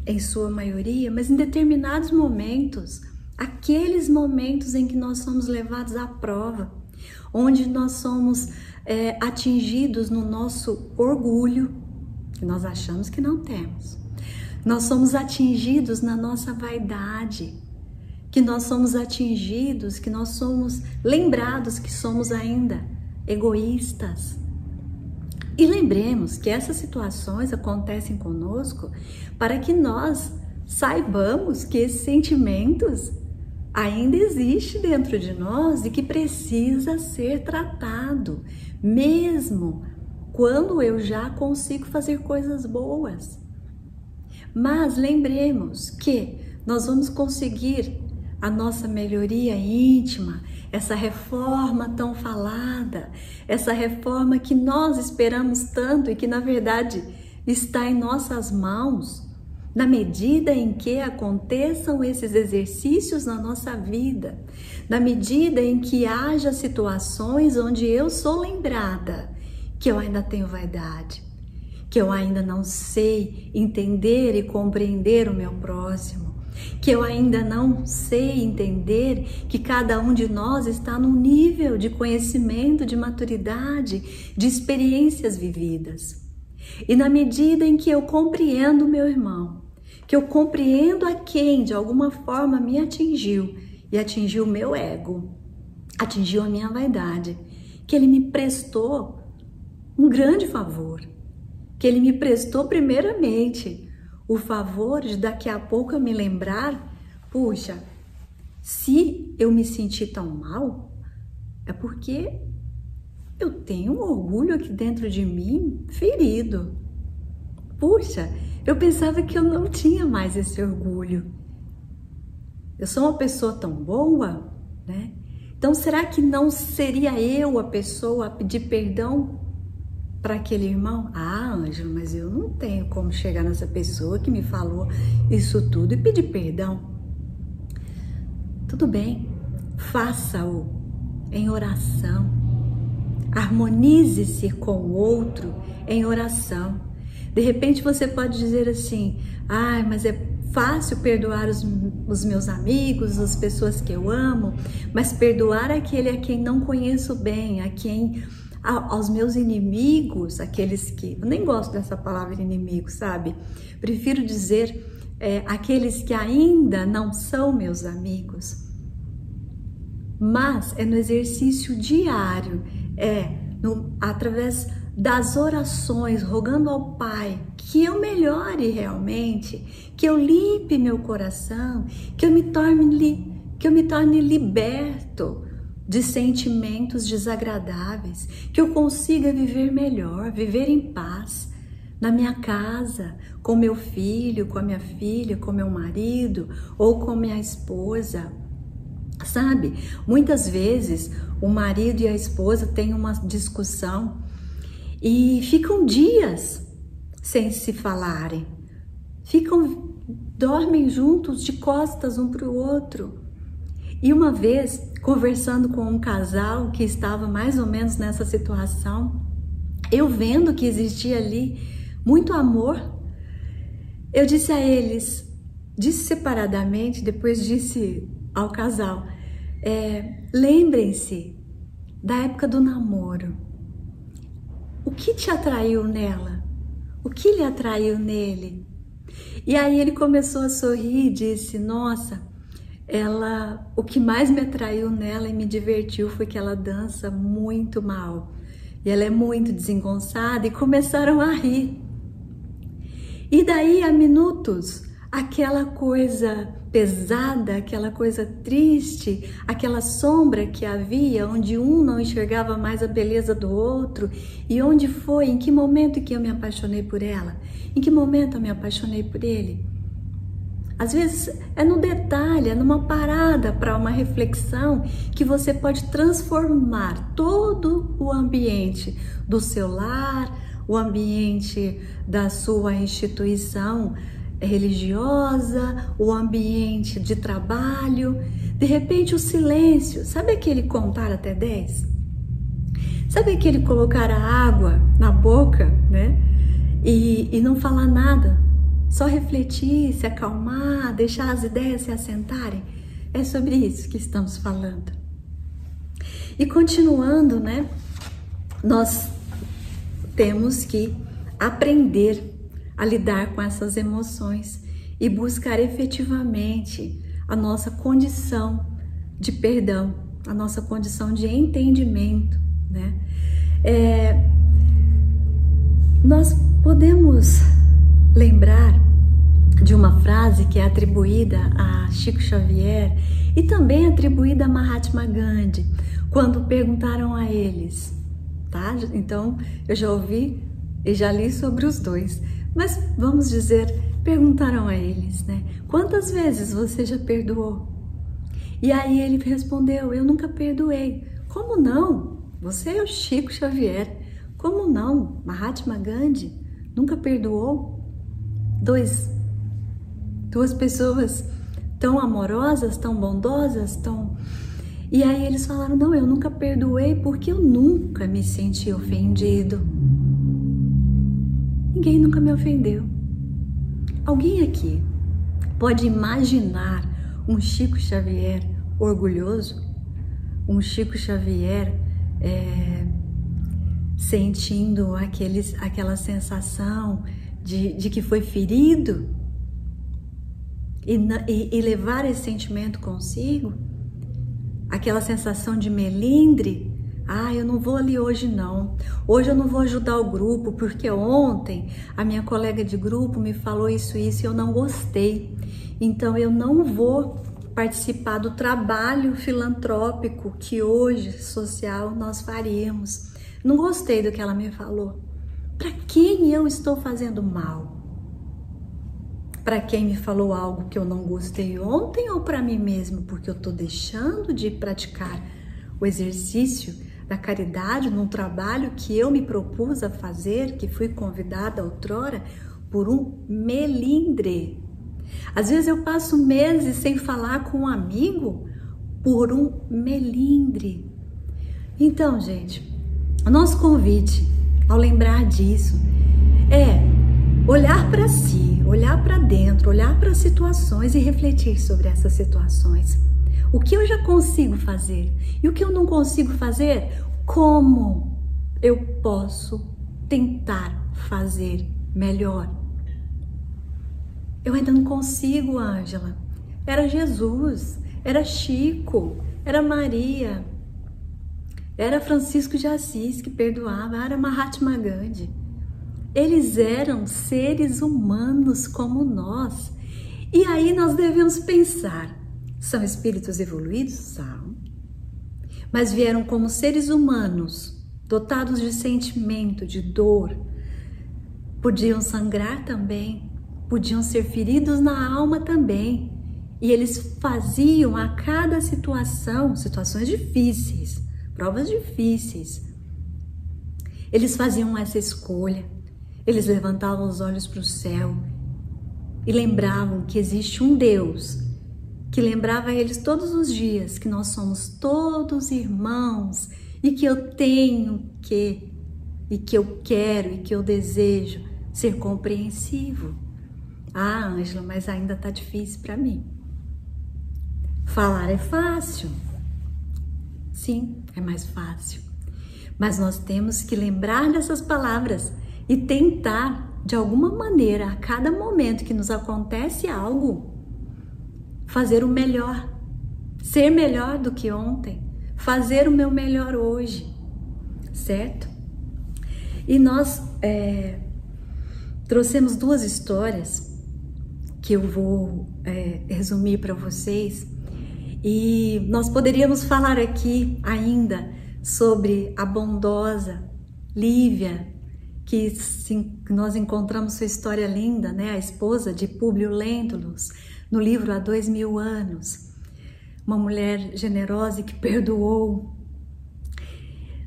em sua maioria, mas em determinados momentos, aqueles momentos em que nós somos levados à prova, onde nós somos atingidos no nosso orgulho, que nós achamos que não temos. Nós somos atingidos na nossa vaidade, que nós somos atingidos, que nós somos lembrados que somos ainda egoístas. E lembremos que essas situações acontecem conosco para que nós saibamos que esses sentimentos ainda existem dentro de nós e que precisa ser tratado, mesmo quando eu já consigo fazer coisas boas. Mas lembremos que nós vamos conseguir a nossa melhoria íntima, essa reforma tão falada, essa reforma que nós esperamos tanto e que na verdade está em nossas mãos, na medida em que aconteçam esses exercícios na nossa vida, na medida em que haja situações onde eu sou lembrada que eu ainda tenho vaidade, que eu ainda não sei entender e compreender o meu próximo, que eu ainda não sei entender que cada um de nós está num nível de conhecimento, de maturidade, de experiências vividas. E na medida em que eu compreendo o meu irmão, que eu compreendo a quem de alguma forma me atingiu e atingiu o meu ego, atingiu a minha vaidade, que ele me prestou um grande favor, que ele me prestou primeiramente o favor de daqui a pouco eu me lembrar, puxa, se eu me senti tão mal, é porque eu tenho um orgulho aqui dentro de mim ferido. Puxa, eu pensava que eu não tinha mais esse orgulho. Eu sou uma pessoa tão boa, né? Então será que não seria eu a pessoa a pedir perdão para aquele irmão? Ah, Ângelo, mas eu não tenho como chegar nessa pessoa que me falou isso tudo e pedir perdão. Tudo bem, faça-o em oração. Harmonize-se com o outro em oração. De repente você pode dizer assim, mas é fácil perdoar os meus amigos, as pessoas que eu amo, mas perdoar aquele a quem não conheço bem, aos meus inimigos, aqueles que... Eu nem gosto dessa palavra inimigo, sabe? Prefiro dizer aqueles que ainda não são meus amigos. Mas é no exercício diário, através das orações, rogando ao Pai que eu melhore realmente, que eu limpe meu coração, que eu me torne liberto de sentimentos desagradáveis, que eu consiga viver melhor, viver em paz, na minha casa, com meu filho, com a minha filha, com meu marido ou com minha esposa. Sabe, muitas vezes o marido e a esposa têm uma discussão e ficam dias sem se falarem, dormem juntos de costas um para o outro. E uma vez, conversando com um casal que estava mais ou menos nessa situação, eu vendo que existia ali muito amor, eu disse a eles, disse separadamente, depois disse ao casal, lembrem-se da época do namoro. O que te atraiu nela? O que lhe atraiu nele? E aí ele começou a sorrir e disse, nossa, o que mais me atraiu nela e me divertiu foi que ela dança muito mal. E ela é muito desengonçada, e começaram a rir. E daí a minutos, aquela coisa pesada, aquela coisa triste, aquela sombra que havia, onde um não enxergava mais a beleza do outro, e onde foi, em que momento que eu me apaixonei por ela? Em que momento eu me apaixonei por ele? Às vezes é no detalhe, é numa parada para uma reflexão que você pode transformar todo o ambiente do seu lar, o ambiente da sua instituição religiosa, o ambiente de trabalho. De repente o silêncio, sabe aquele contar até 10? Sabe aquele colocar a água na boca, né? E não falar nada, só refletir, se acalmar, deixar as ideias se assentarem? É sobre isso que estamos falando. E continuando, né? Nós temos que aprender a lidar com essas emoções e buscar efetivamente a nossa condição de perdão, a nossa condição de entendimento, né? Nós podemos lembrar de uma frase que é atribuída a Chico Xavier e também atribuída a Mahatma Gandhi, quando perguntaram a eles, tá? Então, eu já ouvi e já li sobre os dois, mas vamos dizer, perguntaram a eles, né? Quantas vezes você já perdoou? E aí ele respondeu, eu nunca perdoei. Como não? Você é o Chico Xavier. Como não? Mahatma Gandhi nunca perdoou? Duas pessoas tão amorosas, tão bondosas, tão... E aí eles falaram, não, eu nunca perdoei porque eu nunca me senti ofendido. Ninguém nunca me ofendeu. Alguém aqui pode imaginar um Chico Xavier orgulhoso? Um Chico Xavier sentindo aquela sensação de que foi ferido e levar esse sentimento consigo? Aquela sensação de melindre? Ah, eu não vou ali hoje não. Hoje eu não vou ajudar o grupo porque ontem a minha colega de grupo me falou isso e eu não gostei. Então eu não vou participar do trabalho filantrópico que hoje, social, nós faríamos. Não gostei do que ela me falou. Para quem eu estou fazendo mal? Para quem me falou algo que eu não gostei ontem ou para mim mesmo? Porque eu estou deixando de praticar o exercício da caridade num trabalho que eu me propus a fazer, que fui convidada outrora por um melindre. Às vezes eu passo meses sem falar com um amigo por um melindre. Então, gente, o nosso convite ao lembrar disso é olhar para si, olhar para dentro, olhar para as situações e refletir sobre essas situações. O que eu já consigo fazer e o que eu não consigo fazer, como eu posso tentar fazer melhor? Eu ainda não consigo, Ângela. Era Jesus, era Chico, era Maria, era Francisco de Assis que perdoava, era Mahatma Gandhi. Eles eram seres humanos como nós. E aí nós devemos pensar, são espíritos evoluídos? São. Mas vieram como seres humanos, dotados de sentimento, de dor. Podiam sangrar também, podiam ser feridos na alma também. E eles faziam a cada situação, situações difíceis, provas difíceis. Eles faziam essa escolha. Eles levantavam os olhos para o céu e lembravam que existe um Deus que lembrava a eles todos os dias que nós somos todos irmãos e que eu tenho que, e que eu quero e que eu desejo ser compreensivo. Ah, Ângela, mas ainda tá difícil para mim. Falar é fácil. Sim, é mais fácil. Mas nós temos que lembrar dessas palavras e tentar, de alguma maneira, a cada momento que nos acontece algo, fazer o melhor, ser melhor do que ontem, fazer o meu melhor hoje, certo? E nós trouxemos duas histórias que eu vou resumir para vocês, e nós poderíamos falar aqui ainda sobre a bondosa Lívia, que nós encontramos sua história linda, né? A esposa de Públio Lentulus, no livro Há 2000 anos, uma mulher generosa e que perdoou.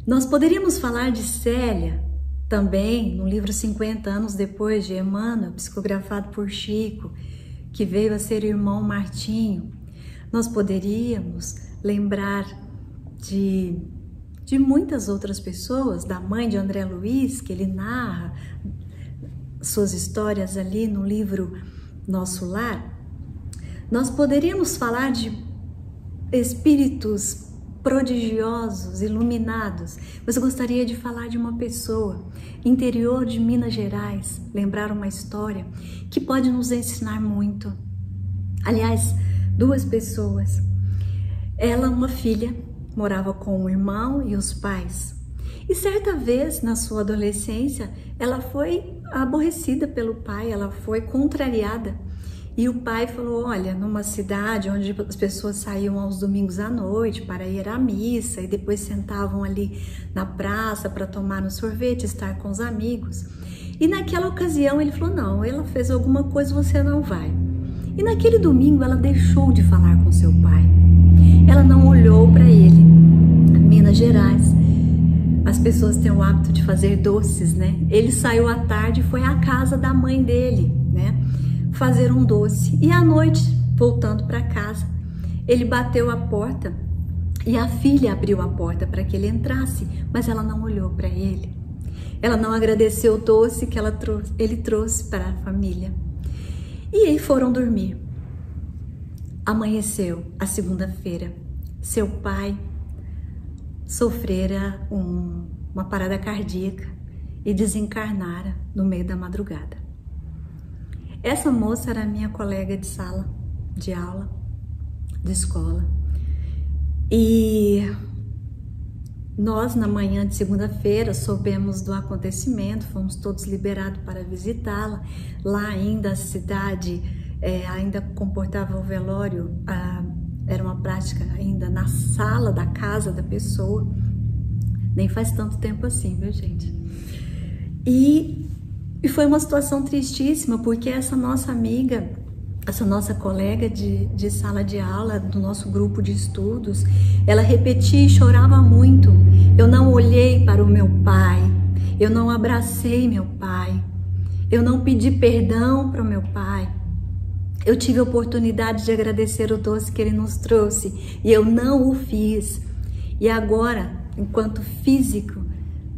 Nós poderíamos falar de Célia também, no livro 50 anos depois de Emmanuel, psicografado por Chico, que veio a ser irmão Martinho. Nós poderíamos lembrar de muitas outras pessoas, da mãe de André Luiz, que ele narra suas histórias ali no livro Nosso Lar. Nós poderíamos falar de espíritos prodigiosos, iluminados, mas eu gostaria de falar de uma pessoa, interior de Minas Gerais, lembrar uma história que pode nos ensinar muito. Aliás, duas pessoas. Ela, uma filha, morava com o irmão e os pais. E certa vez, na sua adolescência, ela foi aborrecida pelo pai, ela foi contrariada. E o pai falou, olha, numa cidade onde as pessoas saíam aos domingos à noite para ir à missa e depois sentavam ali na praça para tomar um sorvete, estar com os amigos. E naquela ocasião ele falou, não, ela fez alguma coisa, você não vai. E naquele domingo ela deixou de falar com seu pai. Ela não olhou para ele. Minas Gerais, as pessoas têm o hábito de fazer doces, né? Ele saiu à tarde e foi à casa da mãe dele, né? Fazer um doce. E à noite, voltando para casa, ele bateu a porta e a filha abriu a porta para que ele entrasse, mas ela não olhou para ele. Ela não agradeceu o doce que ele trouxe para a família. E aí foram dormir. Amanheceu a segunda-feira. Seu pai sofrera uma parada cardíaca e desencarnara no meio da madrugada. Essa moça era minha colega de sala, de aula, de escola. E nós, na manhã de segunda-feira, soubemos do acontecimento, fomos todos liberados para visitá-la. Lá ainda a cidade ainda comportava o velório, era uma prática ainda na sala da casa da pessoa. Nem faz tanto tempo assim, viu, gente? E foi uma situação tristíssima, porque essa nossa amiga, essa nossa colega de sala de aula, do nosso grupo de estudos, ela repetia e chorava muito. Eu não olhei para o meu pai, eu não abracei meu pai, eu não pedi perdão para o meu pai. Eu tive a oportunidade de agradecer o doce que ele nos trouxe e eu não o fiz. E agora, enquanto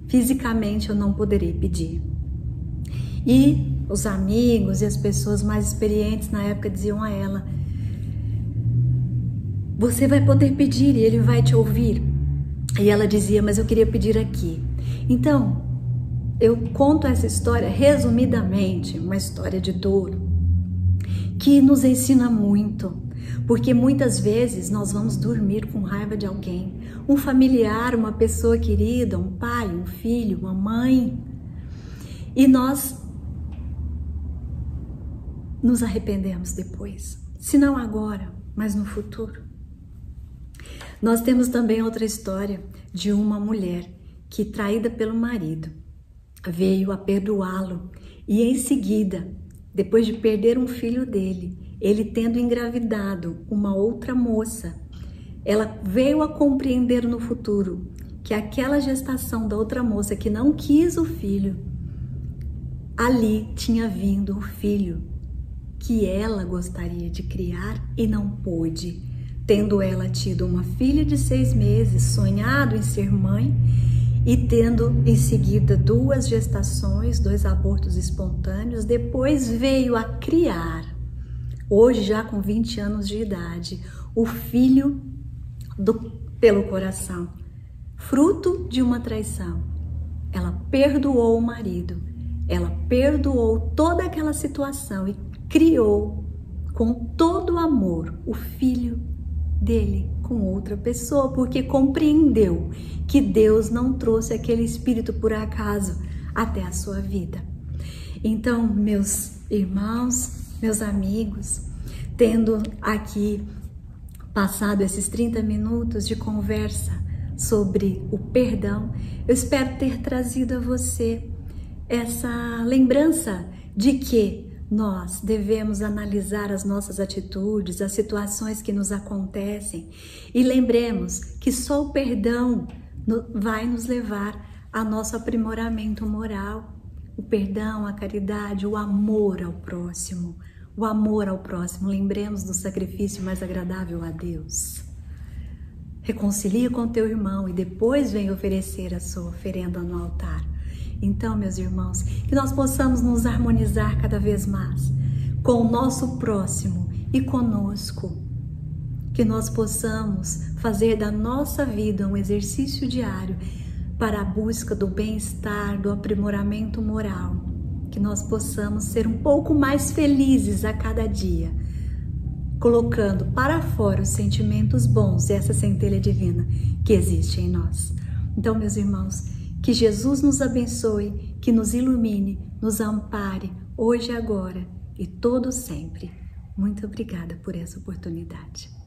fisicamente eu não poderei pedir. E os amigos e as pessoas mais experientes na época diziam a ela, você vai poder pedir e ele vai te ouvir. E ela dizia, mas eu queria pedir aqui. Então, eu conto essa história resumidamente, uma história de dor, que nos ensina muito, porque muitas vezes nós vamos dormir com raiva de alguém, um familiar, uma pessoa querida, um pai, um filho, uma mãe, e nós nos arrependemos depois, se não agora, mas no futuro. Nós temos também outra história de uma mulher que, traída pelo marido, veio a perdoá-lo e em seguida, depois de perder um filho dele, ele tendo engravidado uma outra moça, ela veio a compreender no futuro que aquela gestação da outra moça que não quis o filho, ali tinha vindo o filho que ela gostaria de criar e não pôde, tendo ela tido uma filha de 6 meses, sonhado em ser mãe e tendo em seguida 2 gestações, 2 abortos espontâneos, depois veio a criar, hoje já com 20 anos de idade, o filho pelo coração, fruto de uma traição. Ela perdoou o marido, ela perdoou toda aquela situação e criou com todo o amor o filho dele com outra pessoa, porque compreendeu que Deus não trouxe aquele espírito por acaso até a sua vida. Então, meus irmãos, meus amigos, tendo aqui passado esses 30 minutos de conversa sobre o perdão, eu espero ter trazido a você essa lembrança de que nós devemos analisar as nossas atitudes, as situações que nos acontecem e lembremos que só o perdão vai nos levar ao nosso aprimoramento moral. O perdão, a caridade, o amor ao próximo. O amor ao próximo. Lembremos do sacrifício mais agradável a Deus. Reconcilia com teu irmão e depois vem oferecer a sua oferenda no altar. Então, meus irmãos, que nós possamos nos harmonizar cada vez mais com o nosso próximo e conosco. Que nós possamos fazer da nossa vida um exercício diário para a busca do bem-estar, do aprimoramento moral. Que nós possamos ser um pouco mais felizes a cada dia, colocando para fora os sentimentos bons e essa centelha divina que existe em nós. Então, meus irmãos, que Jesus nos abençoe, que nos ilumine, nos ampare, hoje e agora e todo sempre. Muito obrigada por essa oportunidade.